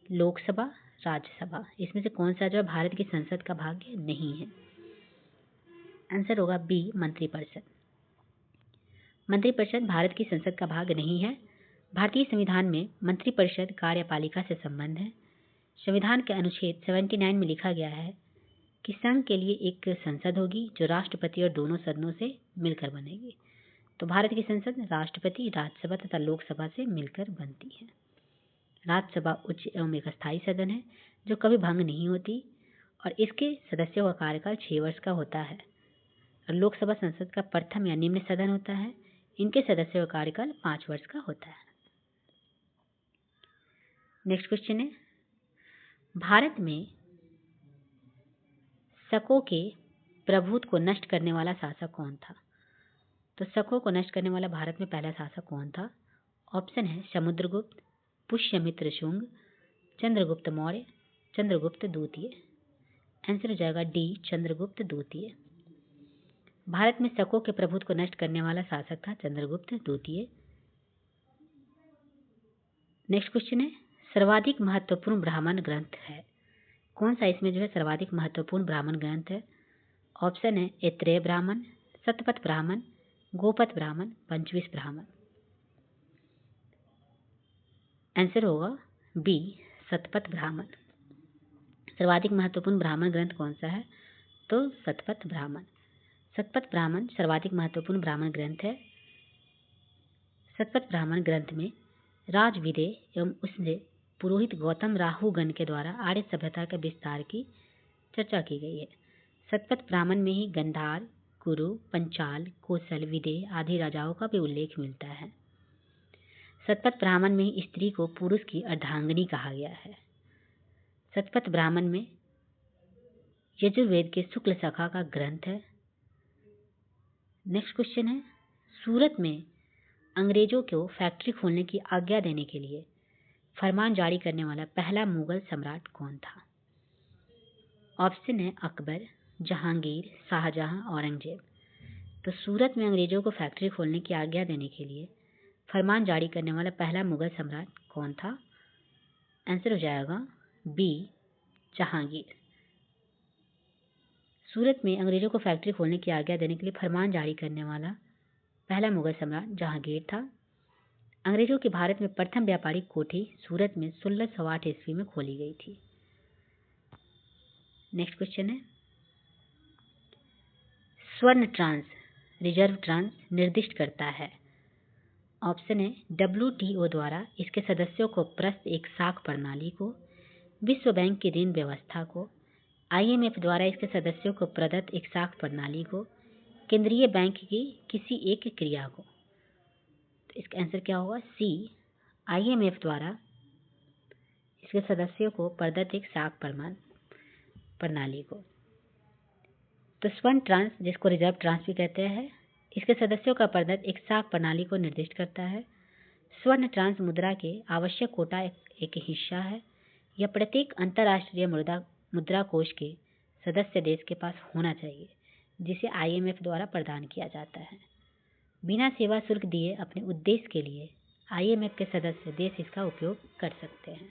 लोकसभा, राज्यसभा। इसमें से कौन सा जो है भारत की संसद का भाग नहीं है? आंसर होगा बी, मंत्रिपरिषद। मंत्रिपरिषद भारत की संसद का भाग नहीं है। भारतीय संविधान में मंत्रिपरिषद कार्यपालिका से संबंध है। संविधान के अनुच्छेद 79 में लिखा गया है कि संघ के लिए एक संसद होगी जो राष्ट्रपति और दोनों सदनों से मिलकर बनेगी। तो भारत की संसद राष्ट्रपति, राज्यसभा तथा लोकसभा से मिलकर बनती है। राज्यसभा उच्च एवं एक स्थायी सदन है जो कभी भंग नहीं होती और इसके सदस्यों का कार्यकाल 6 वर्ष का होता है। और लोकसभा संसद का प्रथम या निम्न सदन होता है, इनके सदस्यों का कार्यकाल 5 वर्ष का होता है। नेक्स्ट क्वेश्चन है, भारत में शकों के प्रभुत्व को नष्ट करने वाला शासक कौन था? तो शकों को नष्ट करने वाला भारत में पहला शासक कौन था? ऑप्शन है समुद्रगुप्त, पुष्यमित्र शुंग, चंद्रगुप्त मौर्य, चंद्रगुप्त द्वितीय। आंसर हो जाएगा डी, चंद्रगुप्त द्वितीय। भारत में शकों के प्रभुत्व को नष्ट करने वाला शासक था चंद्रगुप्त द्वितीय। नेक्स्ट क्वेश्चन है, सर्वाधिक महत्वपूर्ण ब्राह्मण ग्रंथ है कौन सा? इसमें जो है सर्वाधिक महत्वपूर्ण ब्राह्मण ग्रंथ है। ऑप्शन है ऐत्रेय ब्राह्मण, शतपथ ब्राह्मण, गोपथ ब्राह्मण, पंचविश ब्राह्मण। आंसर होगा बी, शतपथ ब्राह्मण। सर्वाधिक महत्वपूर्ण ब्राह्मण ग्रंथ कौन सा है? तो शतपथ ब्राह्मण। शतपथ ब्राह्मण सर्वाधिक महत्वपूर्ण ब्राह्मण ग्रंथ है। शतपथ ब्राह्मण ग्रंथ में राजविदय एवं उससे पुरोहित गौतम राहुगण के द्वारा आर्य सभ्यता के विस्तार की चर्चा की गई है। शतपथ ब्राह्मण में ही गंधार, कुरु, पंचाल, कोसल, विदेह आदि राजाओं का भी उल्लेख मिलता है। शतपथ ब्राह्मण में ही स्त्री को पुरुष की अर्धांगिनी कहा गया है। शतपथ ब्राह्मण में यजुर्वेद के शुक्ल शाखा का ग्रंथ है। नेक्स्ट क्वेश्चन है, सूरत में अंग्रेजों को फैक्ट्री खोलने की आज्ञा देने के लिए फरमान जारी करने वाला पहला मुगल सम्राट कौन था? ऑप्शन है अकबर, जहांगीर, शाहजहां, औरंगजेब। तो सूरत में अंग्रेजों को फैक्ट्री खोलने की आज्ञा देने के लिए फरमान जारी करने वाला पहला मुगल सम्राट कौन था? आंसर हो जाएगा बी, जहांगीर। सूरत में अंग्रेजों को फैक्ट्री खोलने की आज्ञा देने के लिए फरमान जारी करने वाला पहला मुगल सम्राट जहांगीर था। अंग्रेजों की भारत में प्रथम व्यापारिक कोठी सूरत में 1608 ईस्वी में खोली गई थी। नेक्स्ट क्वेश्चन है, स्वर्ण ट्रांस रिजर्व ट्रांस निर्दिष्ट करता है। ऑप्शन है WTO द्वारा इसके सदस्यों को प्रस्त एक साख प्रणाली को, विश्व बैंक की ऋण व्यवस्था को, IMF द्वारा इसके सदस्यों को प्रदत्त एक साख प्रणाली को, केंद्रीय बैंक की किसी एक क्रिया को। तो इसका आंसर क्या होगा? सी, IMF द्वारा इसके सदस्यों को प्रदत्त एक साख प्रणाली को। तो स्वर्ण ट्रांस, जिसको रिजर्व ट्रांस भी कहते हैं, इसके सदस्यों का प्रदत्त एक साख प्रणाली को निर्दिष्ट करता है। स्वर्ण ट्रांस मुद्रा के आवश्यक कोटा एक हिस्सा है। यह प्रत्येक अंतर्राष्ट्रीय मुद्रा कोष के सदस्य देश के पास होना चाहिए, जिसे IMF द्वारा प्रदान किया जाता है। बिना सेवा शुल्क दिए अपने उद्देश्य के लिए IMF के सदस्य देश इसका उपयोग कर सकते हैं।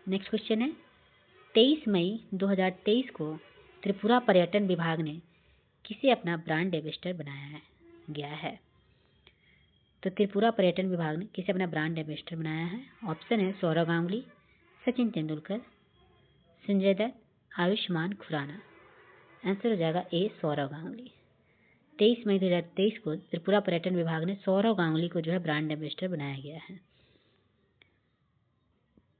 नेक्स्ट क्वेश्चन है, 23 मई 2023 को त्रिपुरा पर्यटन विभाग ने किसे अपना ब्रांड एम्बेसडर बनाया गया है? तो त्रिपुरा पर्यटन विभाग ने किसे अपना ब्रांड एम्बेसडर बनाया है? ऑप्शन है सौरव गांगुली, सचिन तेंदुलकर, संजय दत्त, आयुष्मान खुराना। आंसर हो जाएगा ए, सौरव गांगुली। 23 मई 2023 को त्रिपुरा पर्यटन विभाग ने सौरव गांगुली को जो है ब्रांड एम्बेसडर बनाया गया है।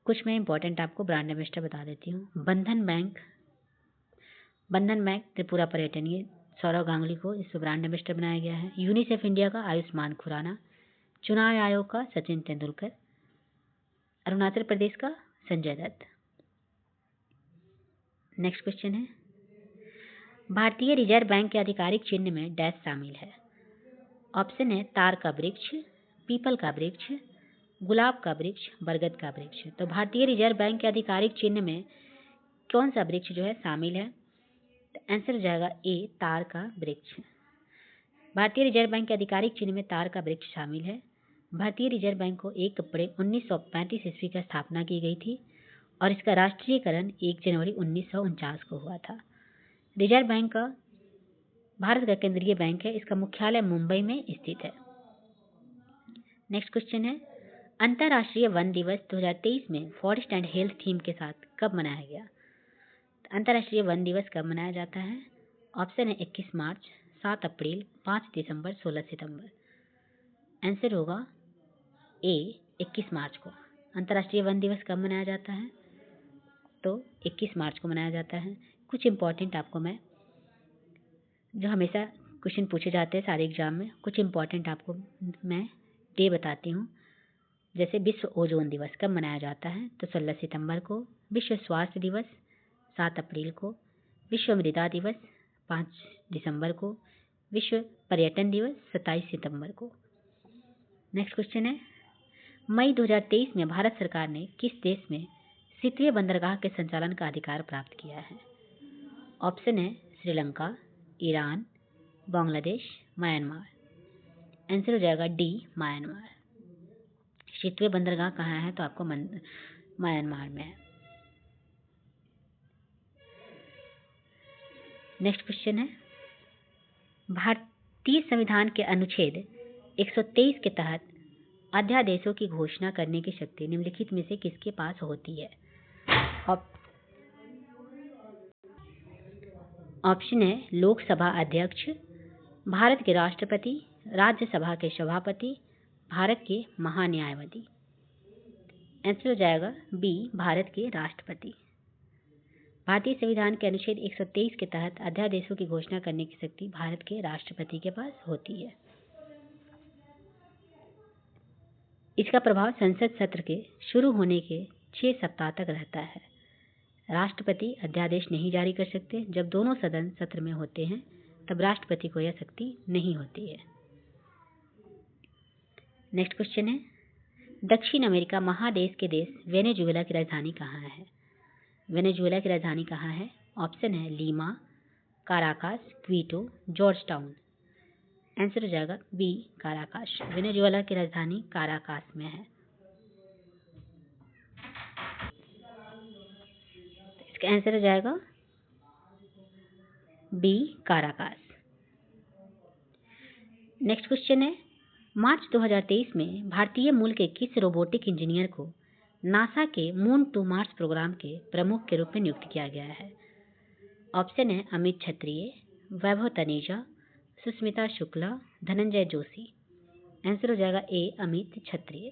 कुछ मैं इंपॉर्टेंट आपको ब्रांड एम्बेसडर बता देती हूँ। बंधन बैंक त्रिपुरा पर्यटन, ये सौरव गांगुली को इस ब्रांड एम्बेसडर बनाया गया है। यूनिसेफ इंडिया का आयुष्मान खुराना, चुनाव आयोग का सचिन तेंदुलकर, अरुणाचल प्रदेश का संजय दत्त। नेक्स्ट क्वेश्चन है, भारतीय रिजर्व बैंक के आधिकारिक चिन्ह में डैश शामिल है। ऑप्शन है तार का वृक्ष, पीपल का वृक्ष, गुलाब का वृक्ष, बरगद का वृक्ष। तो भारतीय रिजर्व बैंक के आधिकारिक चिन्ह में कौन सा वृक्ष जो है शामिल है? तो आंसर हो जाएगा ए तार का वृक्ष। भारतीय रिजर्व बैंक के आधिकारिक चिन्ह में तार का वृक्ष शामिल है। भारतीय रिजर्व बैंक को 1 अप्रैल 1935 ईस्वी का स्थापना की गई थी और इसका राष्ट्रीयकरण 1 जनवरी 1949 को हुआ था। रिजर्व बैंक का भारत का केंद्रीय बैंक है। इसका मुख्यालय मुंबई में स्थित है। नेक्स्ट क्वेश्चन है, अंतर्राष्ट्रीय वन दिवस 2023 में फॉरेस्ट एंड हेल्थ थीम के साथ कब मनाया गया? अंतर्राष्ट्रीय वन दिवस कब मनाया जाता है? ऑप्शन है 21 मार्च, 7 अप्रैल, 5 दिसंबर, 16 सितंबर। आंसर होगा ए 21 मार्च को। अंतर्राष्ट्रीय वन दिवस कब मनाया जाता है? तो 21 मार्च को मनाया जाता है। कुछ इंपॉर्टेंट आपको मैं, जो हमेशा क्वेश्चन पूछे जाते हैं सारे एग्जाम में, कुछ इंपॉर्टेंट आपको मैं डे बताती हूँ। जैसे विश्व ओजोन दिवस कब मनाया जाता है? तो 16 सितंबर को। विश्व स्वास्थ्य दिवस 7 अप्रैल को। विश्व मृदा दिवस 5 दिसंबर को। विश्व पर्यटन दिवस 27 सितंबर को। नेक्स्ट क्वेश्चन है, मई 2023 में भारत सरकार ने किस देश में क्षेत्रीय बंदरगाह के संचालन का अधिकार प्राप्त किया है? ऑप्शन है Sri Lanka, Iran, Bangladesh, Myanmar. Answer हो जाएगा डी म्यांमार। क्षेत्रीय बंदरगाह कहाँ है? तो आपको म्यांमार में है। नेक्स्ट क्वेश्चन है, भारतीय संविधान के अनुच्छेद 123 के तहत अध्यादेशों की घोषणा करने की शक्ति निम्नलिखित में से किसके पास होती है? ऑप्शन है लोकसभा अध्यक्ष, भारत के राष्ट्रपति, राज्यसभा के सभापति, भारत के महान्यायवादी। आंसर हो जाएगा बी भारत के राष्ट्रपति। भारतीय संविधान के अनुच्छेद 123 के तहत अध्यादेशों की घोषणा करने की शक्ति भारत के राष्ट्रपति के पास होती है। इसका प्रभाव संसद सत्र के शुरू होने के 6 सप्ताह तक रहता है। राष्ट्रपति अध्यादेश नहीं जारी कर सकते। जब दोनों सदन सत्र में होते हैं तब राष्ट्रपति को यह शक्ति नहीं होती है। नेक्स्ट क्वेश्चन है, दक्षिण अमेरिका महादेश के देश वेनेजुएला की राजधानी कहाँ है? वेनेजुएला की राजधानी कहाँ है? ऑप्शन है Lima, Caracas, Quito, George Town. Answer हो जाएगा बी काराकास। वेनेजुएला की राजधानी काराकास में है। इसका आंसर हो जाएगा बी काराकास। नेक्स्ट क्वेश्चन है, मार्च 2023 में भारतीय मूल के किस रोबोटिक इंजीनियर को नासा के मून टू मार्स प्रोग्राम के प्रमुख के रूप में नियुक्त किया गया है? ऑप्शन है अमित क्षत्रिय, वैभव तनेजा, सुष्मिता शुक्ला, धनंजय जोशी। आंसर हो जाएगा ए अमित क्षत्रिय।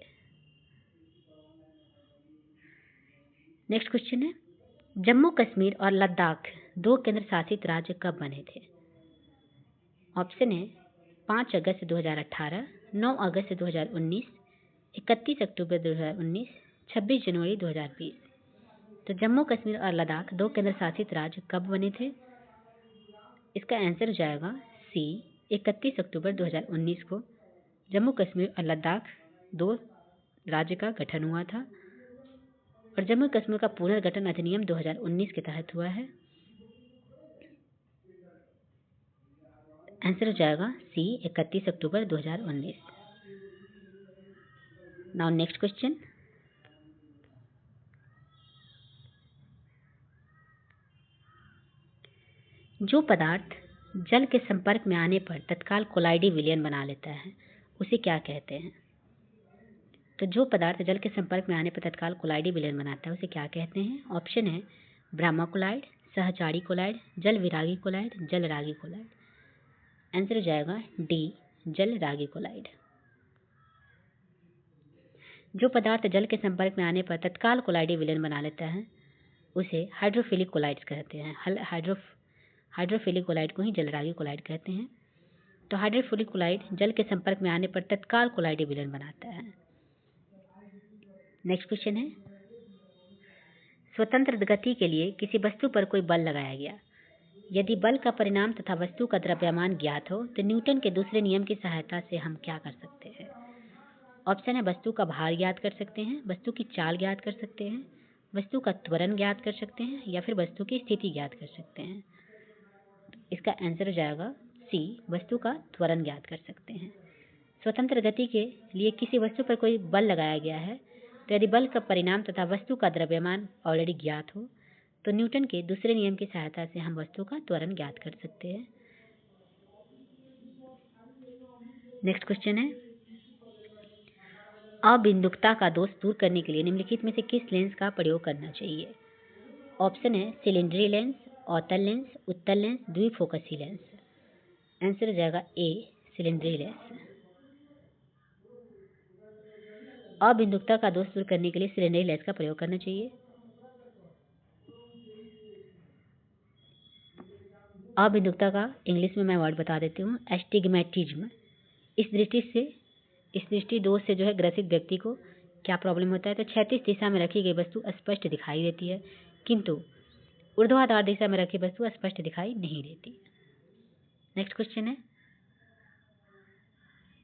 नेक्स्ट क्वेश्चन है, जम्मू कश्मीर और लद्दाख 2 केंद्र शासित राज्य कब बने थे? ऑप्शन है 5 अगस्त 2018, 9 अगस्त 2019, 31 अक्टूबर 2019, 26 जनवरी 2020। तो जम्मू कश्मीर और लद्दाख 2 केंद्र शासित राज्य कब बने थे? इसका आंसर हो जाएगा सी 31 अक्टूबर 2019 को जम्मू कश्मीर और लद्दाख 2 राज्य का गठन हुआ था और जम्मू कश्मीर का पुनर्गठन अधिनियम 2019 के तहत हुआ है। आंसर हो जाएगा सी 31 अक्टूबर 2019। नाउ नेक्स्ट क्वेश्चन, जो पदार्थ जल के संपर्क में आने पर तत्काल कोलाइडी विलयन बना लेता है उसे क्या कहते हैं? तो जो पदार्थ जल के संपर्क में आने पर तत्काल कोलाइडी विलयन बनाता है उसे क्या कहते हैं? ऑप्शन है ब्रह्मा कोलाइड, सहचारी कोलाइड, जल विरागी कोलाइड, जल रागी कोलाइड। आंसर हो जाएगा डी जल रागी कोलाइड। जो पदार्थ जल के संपर्क में आने पर तत्काल कोलाइडी विलयन बना लेता है उसे हाइड्रोफिलिक कोलाइड्स कहते हैं। हाइड्रोफिलिक कोलाइड को ही जलरागी कोलाइड कहते हैं। तो हाइड्रोफिलिक कोलाइड जल के संपर्क में आने पर तत्काल कोलाइडी विलयन बनाता है। नेक्स्ट क्वेश्चन है, स्वतंत्र गति के लिए किसी वस्तु पर कोई बल लगाया गया, यदि बल का परिणाम तथा वस्तु का द्रव्यमान ज्ञात हो तो न्यूटन के दूसरे नियम की सहायता से हम क्या कर सकते हैं? ऑप्शन है वस्तु का भार ज्ञात कर सकते हैं, वस्तु की चाल ज्ञात कर सकते हैं, वस्तु का त्वरण ज्ञात कर सकते हैं या फिर वस्तु की स्थिति ज्ञात कर सकते हैं। इसका आंसर हो जाएगा सी, वस्तु का त्वरण ज्ञात कर सकते हैं। स्वतंत्र गति के लिए किसी वस्तु पर कोई बल लगाया गया है, तो यदि बल का परिणाम तथा वस्तु का द्रव्यमान ऑलरेडी ज्ञात हो तो न्यूटन के दूसरे नियम की सहायता से हम वस्तु का त्वरण ज्ञात कर सकते हैं। नेक्स्ट क्वेश्चन है, अबिंदुकता का दोष दूर करने के लिए निम्नलिखित में से किस लेंस का प्रयोग करना चाहिए? ऑप्शन है सिलेंडरी लेंस, अवतल लेंस, उत्तल लेंस, द्विफोकसी लेंस। आंसर हो जाएगा ए, सिलेंडरी लेंस। अबिंदुकता का दोष दूर करने के लिए सिलेंडरी लेंस का प्रयोग करना चाहिए। अबिंदुकता का इंग्लिश में मैं वर्ड बता देती हूँ, एस्टिग्मेटिज्म। इस दृष्टि दोष से जो है ग्रसित व्यक्ति को क्या प्रॉब्लम होता है, तो क्षैतिज दिशा में रखी गई वस्तु स्पष्ट दिखाई देती है, किंतु ऊर्ध्वाधर दिशा में रखी वस्तु स्पष्ट दिखाई नहीं देती। नेक्स्ट क्वेश्चन है,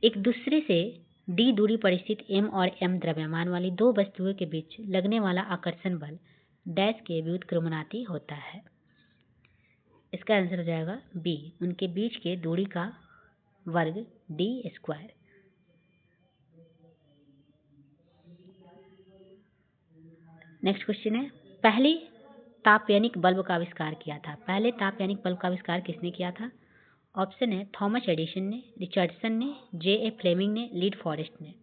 एक दूसरे से डी दूरी पर स्थित m और m द्रव्यमान वाली दो वस्तुओं के बीच लगने वाला आकर्षण बल डैश के व्युत्क्रमणाती होता है। इसका आंसर हो जाएगा बी, उनके बीच के दूरी का वर्ग d²। नेक्स्ट क्वेश्चन है, पहले तापयानिक बल्ब का आविष्कार किया था? पहले तापयानिक बल्ब का आविष्कार किसने किया था? ऑप्शन है थॉमस एडिसन ने, रिचर्डसन ने, J.A. फ्लेमिंग ने, लीड फॉरेस्ट ने।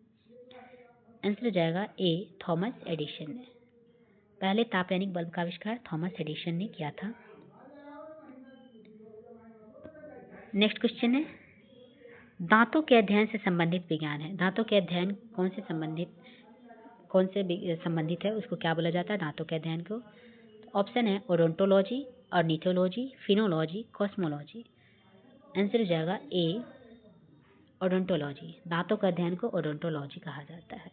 आंसर हो जाएगा ए, थॉमस एडिसन ने। पहले तापयानिक बल्ब का आविष्कार थॉमस एडिसन ने किया था। नेक्स्ट क्वेश्चन है, दांतों के अध्ययन से संबंधित विज्ञान है। दांतों के अध्ययन कौन से संबंधित है, उसको क्या बोला जाता है दांतों के अध्ययन को? ऑप्शन है odontology, ornithology, phenology, cosmology. Answer हो जाएगा ए, ओडोंटोलॉजी। दांतों का अध्ययन को ओडोंटोलॉजी कहा जाता है।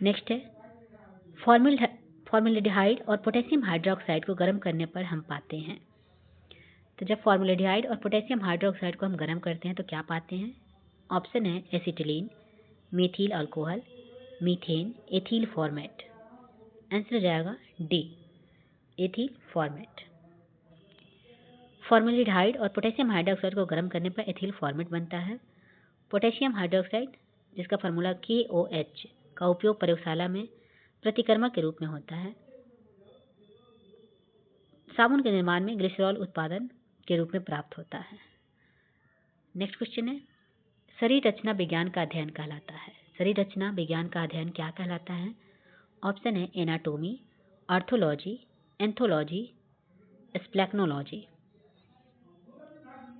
नेक्स्ट है, फॉर्मेल्डिहाइड और पोटेशियम हाइड्रोक्साइड को गर्म करने पर हम पाते हैं। तो जब फॉर्मेल्डिहाइड और पोटेशियम हाइड्रोक्साइड को हम गर्म करते हैं तो क्या पाते हैं? ऑप्शन है acetylene, methyl alcohol, methane, ethyl format. Answer हो जाएगा डी, एथिल फॉर्मेट। फॉर्मेल्डिहाइड और पोटेशियम हाइड्रोक्साइड को गर्म करने पर एथिल फॉर्मेट बनता है। पोटेशियम हाइड्रोक्साइड, जिसका फार्मूला KOH, का उपयोग प्रयोगशाला में प्रतिक्रमक के रूप में होता है। साबुन के निर्माण में ग्लिसरॉल उत्पादन के रूप में प्राप्त होता है। नेक्स्ट क्वेश्चन है, शरीर रचना विज्ञान का अध्ययन कहलाता है। शरीर रचना विज्ञान का अध्ययन क्या कहलाता है? ऑप्शन है एनाटोमी, आर्थोलॉजी, एंथोलॉजी, स्प्लैक्नोलॉजी।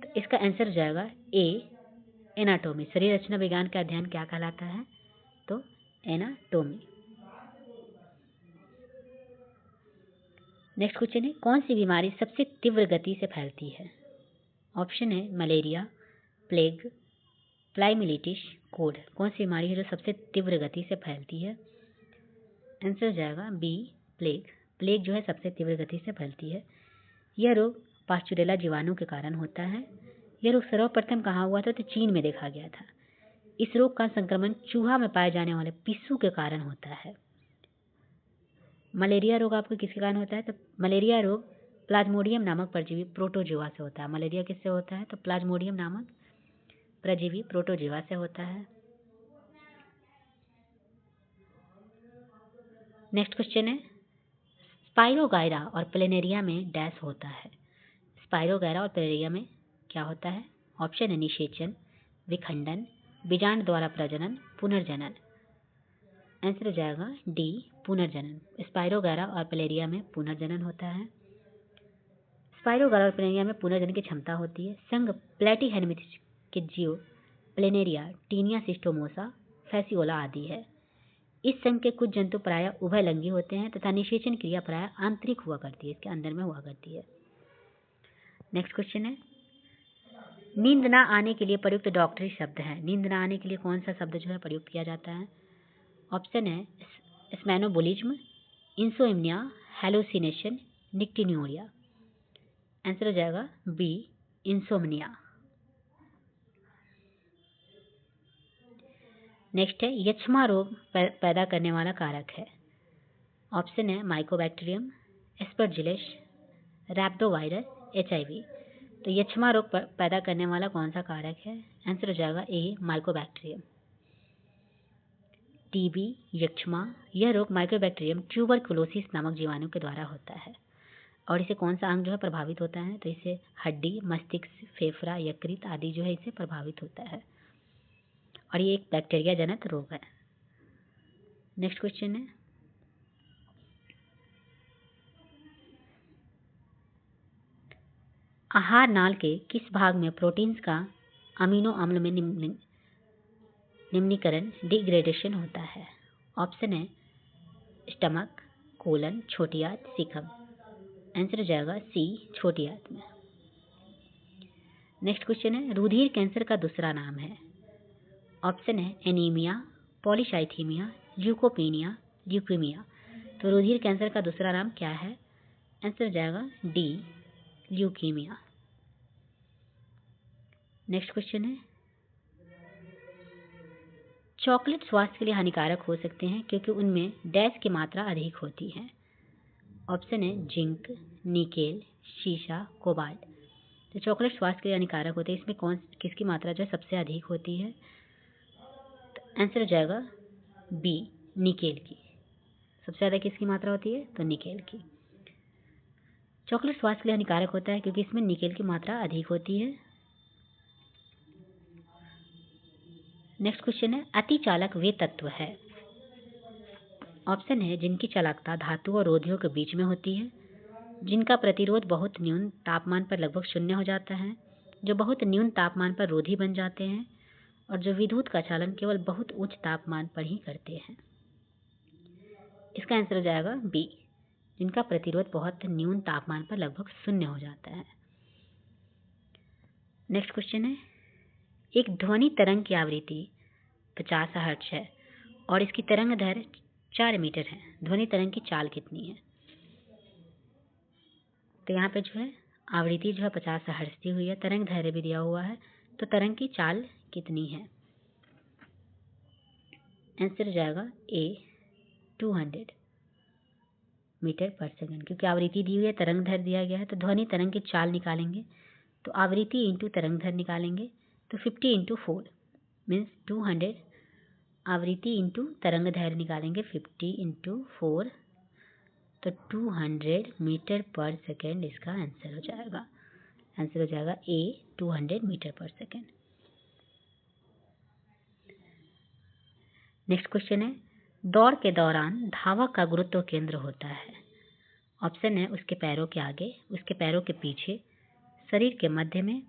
तो इसका आंसर हो जाएगा ए, एनाटोमी। शरीर रचना विज्ञान का अध्ययन क्या कहलाता है? तो एनाटोमी। नेक्स्ट क्वेश्चन है, कौन सी बीमारी सबसे तीव्र गति से फैलती है? ऑप्शन है मलेरिया, प्लेग, प्लाइमिलिटिस, कोड। कौन सी बीमारी है जो सबसे तीव्र गति से फैलती है? आंसर हो जाएगा बी, प्लेग। प्लेग जो है सबसे तीव्र गति से फैलती है। यह रोग पास्चुरेला जीवाणु के कारण होता है। यह रोग सर्वप्रथम कहाँ हुआ था? तो चीन में देखा गया था। इस रोग का संक्रमण चूहा में पाए जाने वाले पिस्सू के कारण होता है। मलेरिया रोग आपको किसके कारण होता है? तो मलेरिया रोग प्लाज्मोडियम नामक परजीवी प्रोटोजोआ से होता है। मलेरिया किससे होता है? तो प्लाज्मोडियम नामक परजीवी प्रोटोजोआ से होता है। नेक्स्ट क्वेश्चन है, स्पाइरोगाइरा और प्लेनेरिया में डैश होता है। स्पाइरोगाइरा और प्लेनेरिया में क्या होता है? ऑप्शन है निषेचन, विखंडन, बीजांड द्वारा प्रजनन, पुनर्जनन। आंसर हो जाएगा डी, पुनर्जनन। स्पाइरोगाइरा और प्लेनेरिया में पुनर्जनन होता है। स्पाइरोगाइरा और प्लेनेरिया में पुनर्जनन की क्षमता होती है। संघ प्लेटीहेल्मिंथस के जीव प्लेनेरिया, टीनिया सिस्टोमोसा, फैसियोला आदि है। इस संघ के कुछ जंतु प्रायः उभयलिंगी होते हैं तथा निषेचन क्रिया प्रायः आंतरिक हुआ करती है, इसके अंदर में हुआ करती है। नेक्स्ट क्वेश्चन है, नींद न आने के लिए प्रयुक्त डॉक्टरी शब्द है। नींद न आने के लिए कौन सा शब्द जो है प्रयुक्त किया जाता है? ऑप्शन है स्मैनोबोलिज्म, इंसोम्निया, हेलुसिनेशन, निक्टिन्यूरिया। आंसर हो जाएगा बी, इंसोम्निया। नेक्स्ट है, यक्ष्मा रोग पैदा करने वाला कारक है। ऑप्शन है माइकोबैक्टीरियम, एस्परजिलस, रैप्डोवायरस, HIV। तो यक्षमा रोग पैदा करने वाला कौन सा कारक है? आंसर हो जाएगा ए माइकोबैक्टीरियम। टीबी, यक्षमा, यह रोग माइकोबैक्टीरियम ट्यूबरकुलोसिस नामक जीवाणु के द्वारा होता है। और इसे कौन सा अंग जो है प्रभावित होता है? तो इसे हड्डी, मस्तिष्क, फेफड़ा, यकृत आदि जो है इसे प्रभावित होता है और ये एक बैक्टीरिया जनित रोग है। नेक्स्ट क्वेश्चन है, आहार नाल के किस भाग में प्रोटीन्स का अमीनो अम्ल में निम्नीकरण डिग्रेडेशन होता है? ऑप्शन है स्टमक, कोलन, छोटी आंत, सीखम। आंसर हो जाएगा सी छोटी आंत में। नेक्स्ट क्वेश्चन है, रुधिर कैंसर का दूसरा नाम है? ऑप्शन है एनीमिया, पॉलीसाइथीमिया, ल्यूकोपेनिया, ल्यूकीमिया। तो रुधिर कैंसर का दूसरा नाम क्या है? आंसर हो जाएगा डी ल्यूकीमिया। नेक्स्ट क्वेश्चन है, चॉकलेट स्वास्थ्य के लिए हानिकारक हो सकते हैं क्योंकि उनमें डैश की मात्रा अधिक होती है। ऑप्शन है जिंक, निकेल, शीशा, कोबाल्ट। तो चॉकलेट स्वास्थ्य के लिए हानिकारक होते हैं, इसमें किसकी मात्रा जो है सबसे अधिक होती है? तो आंसर हो जाएगा बी निकेल की। सबसे ज़्यादा किसकी मात्रा होती है? तो निकेल की। चॉकलेट स्वास्थ्य के लिए हानिकारक होता है क्योंकि इसमें निकेल की मात्रा अधिक होती है। नेक्स्ट क्वेश्चन है, अतिचालक वे तत्व है? ऑप्शन है जिनकी चालकता धातु और रोधियों के बीच में होती है, जिनका प्रतिरोध बहुत न्यून तापमान पर लगभग शून्य हो जाता है, जो बहुत न्यून तापमान पर रोधी बन जाते हैं और जो विद्युत का चालन केवल बहुत उच्च तापमान पर ही करते हैं। इसका आंसर हो जाएगा बी, जिनका प्रतिरोध बहुत न्यून तापमान पर लगभग शून्य हो जाता है। नेक्स्ट क्वेश्चन है, एक ध्वनि तरंग की आवृत्ति 50 हर्ट्ज है और इसकी तरंग दैर्घ्य 4 मीटर है। ध्वनि तरंग की चाल कितनी है? तो यहाँ पे जो है आवृत्ति जो है 50 हर्ट्ज दी हुई है, तरंग दैर्घ्य भी दिया हुआ है, तो तरंग की चाल कितनी है? आंसर हो जाएगा ए 200 मीटर पर सेकंड। क्योंकि आवृत्ति दी हुई है, तरंग दैर्घ्य दिया गया है, तो ध्वनि तरंग की चाल निकालेंगे तो आवृत्ति इंटू तरंग दैर्घ्य निकालेंगे तो 50 इंटू 4 मीन्स 200। आवृत्ति इंटू तरंग दैर्घ्य निकालेंगे 50 इंटू 4 तो 200 मीटर पर सेकेंड इसका आंसर हो जाएगा। आंसर हो जाएगा ए 200 मीटर पर सेकेंड। नेक्स्ट क्वेश्चन है, दौड़ के दौरान धावक का गुरुत्व केंद्र होता है? ऑप्शन है उसके पैरों के आगे, उसके पैरों के पीछे, शरीर के मध्य में,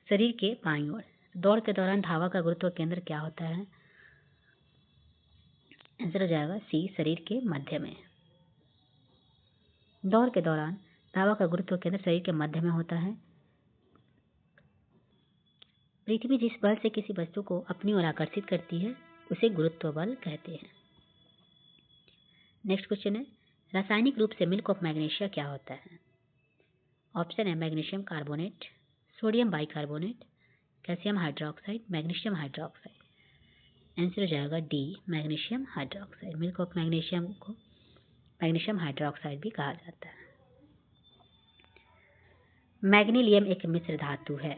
शरीर के बाईं ओर। दौड़ के दौरान धावक का गुरुत्व केंद्र क्या होता है? आंसर हो जाएगा सी शरीर के मध्य में। दौड़ के दौरान धावक का गुरुत्व केंद्र शरीर के मध्य में होता है। पृथ्वी जिस बल से किसी वस्तु को अपनी ओर आकर्षित करती है उसे गुरुत्व बल कहते हैं। नेक्स्ट क्वेश्चन है, रासायनिक रूप से मिल्क ऑफ मैग्नीशिया क्या होता है? ऑप्शन है magnesium carbonate, sodium bicarbonate, calcium hydroxide, magnesium hydroxide. Answer हो जाएगा D magnesium hydroxide. Milk of magnesium को मैग्नीशियम हाइड्रोक्साइड भी कहा जाता है। मैग्नीलियम एक मिश्र धातु है।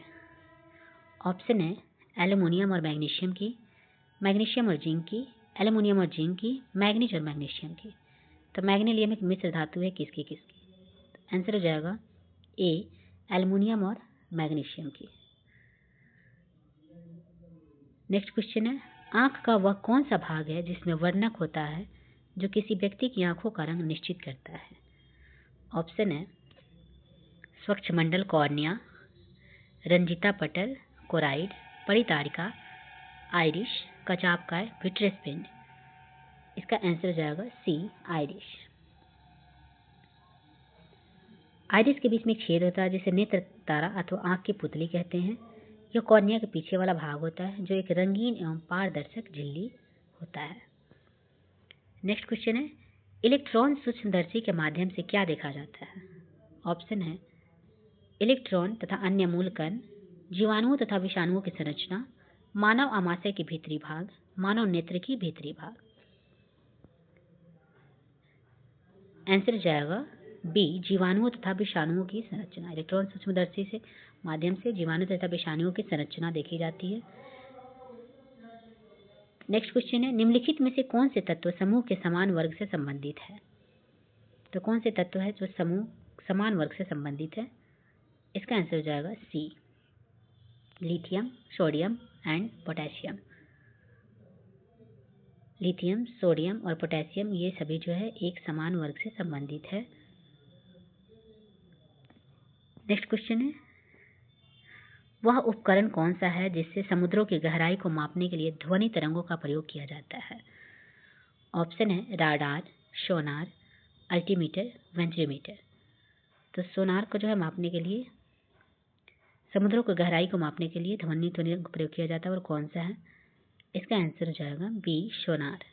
ऑप्शन है एल्युमिनियम और मैग्नीशियम की, मैग्नीशियम और जिंक की, एल्युमिनियम और जिंक की, मैग्नीज और मैग्नीशियम की। तो मैग्नीलियम एक मिश्र धातु है किसकी किसकी? आंसर हो जाएगा ए एल्युमिनियम और मैग्नीशियम की। नेक्स्ट क्वेश्चन है, आंख का वह कौन सा भाग है जिसमें वर्णक होता है जो किसी व्यक्ति की आंखों का रंग निश्चित करता है? ऑप्शन है स्वच्छमंडल कॉर्निया, रंजिता पटल, कोराइड, परितारिका, आइरिश, कचापकाय, विट्रेस पिंड। इसका आंसर हो जाएगा सी आइरिश। आइरिस के बीच में एक छेद होता है जिसे नेत्र तारा अथवा आंख की पुतली कहते हैं। यह कॉर्निया के पीछे वाला भाग होता है जो एक रंगीन एवं पारदर्शक झिल्ली होता है। नेक्स्ट क्वेश्चन है, इलेक्ट्रॉन सूक्ष्मदर्शी के माध्यम से क्या देखा जाता है? ऑप्शन है इलेक्ट्रॉन तथा अन्य मूल कण, जीवाणुओं तथा विषाणुओं की संरचना, मानव आमाशय के भीतरी भाग, मानव नेत्र की भीतरी भाग। आंसर हो जाएगा बी, जीवाणुओं तथा विषाणुओं की संरचना। इलेक्ट्रॉन सूक्ष्मदर्शी से माध्यम से जीवाणु तथा विषाणुओं की संरचना देखी जाती है। नेक्स्ट क्वेश्चन है, निम्नलिखित में से कौन से तत्व समूह के समान वर्ग से संबंधित है? तो कौन से तत्व है जो समूह समान वर्ग से संबंधित है? इसका आंसर हो जाएगा C, lithium, sodium and potassium. Lithium, sodium और पोटेशियम ये सभी जो है एक समान वर्ग से संबंधित है। नेक्स्ट क्वेश्चन है, वह उपकरण कौन सा है जिससे समुद्रों की गहराई को मापने के लिए ध्वनि तरंगों का प्रयोग किया जाता है? ऑप्शन है राडार, सोनार, अल्टीमीटर, वेंट्रीमीटर। तो सोनार को जो है मापने के लिए, समुद्रों की गहराई को मापने के लिए ध्वनि तरंगों का प्रयोग किया जाता है, और कौन सा है? इसका आंसर हो जाएगा बी, सोनार।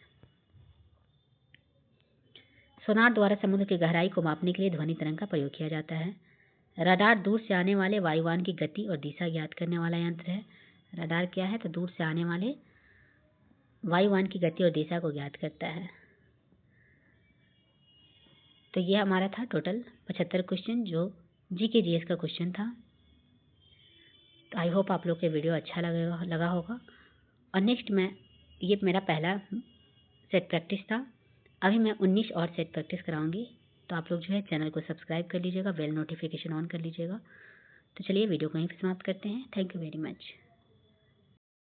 सोनार द्वारा समुद्र की गहराई को मापने के लिए ध्वनि तरंग का प्रयोग किया जाता है। रडार दूर से आने वाले वायुयान की गति और दिशा ज्ञात करने वाला यंत्र है। रडार क्या है? तो दूर से आने वाले वायुयान की गति और दिशा को ज्ञात करता है। तो यह हमारा था टोटल 75 क्वेश्चन, जो जीके जीएस का क्वेश्चन था। तो आई होप आप लोग के वीडियो अच्छा लगा होगा। और नेक्स्ट ये मेरा पहला सेट प्रैक्टिस था। अभी मैं 19 और सेट प्रैक्टिस कराऊंगी। तो आप लोग जो है चैनल को सब्सक्राइब कर लीजिएगा, बेल नोटिफिकेशन ऑन कर लीजिएगा। तो चलिए वीडियो को यहीं पर समाप्त करते हैं। Thank you very much.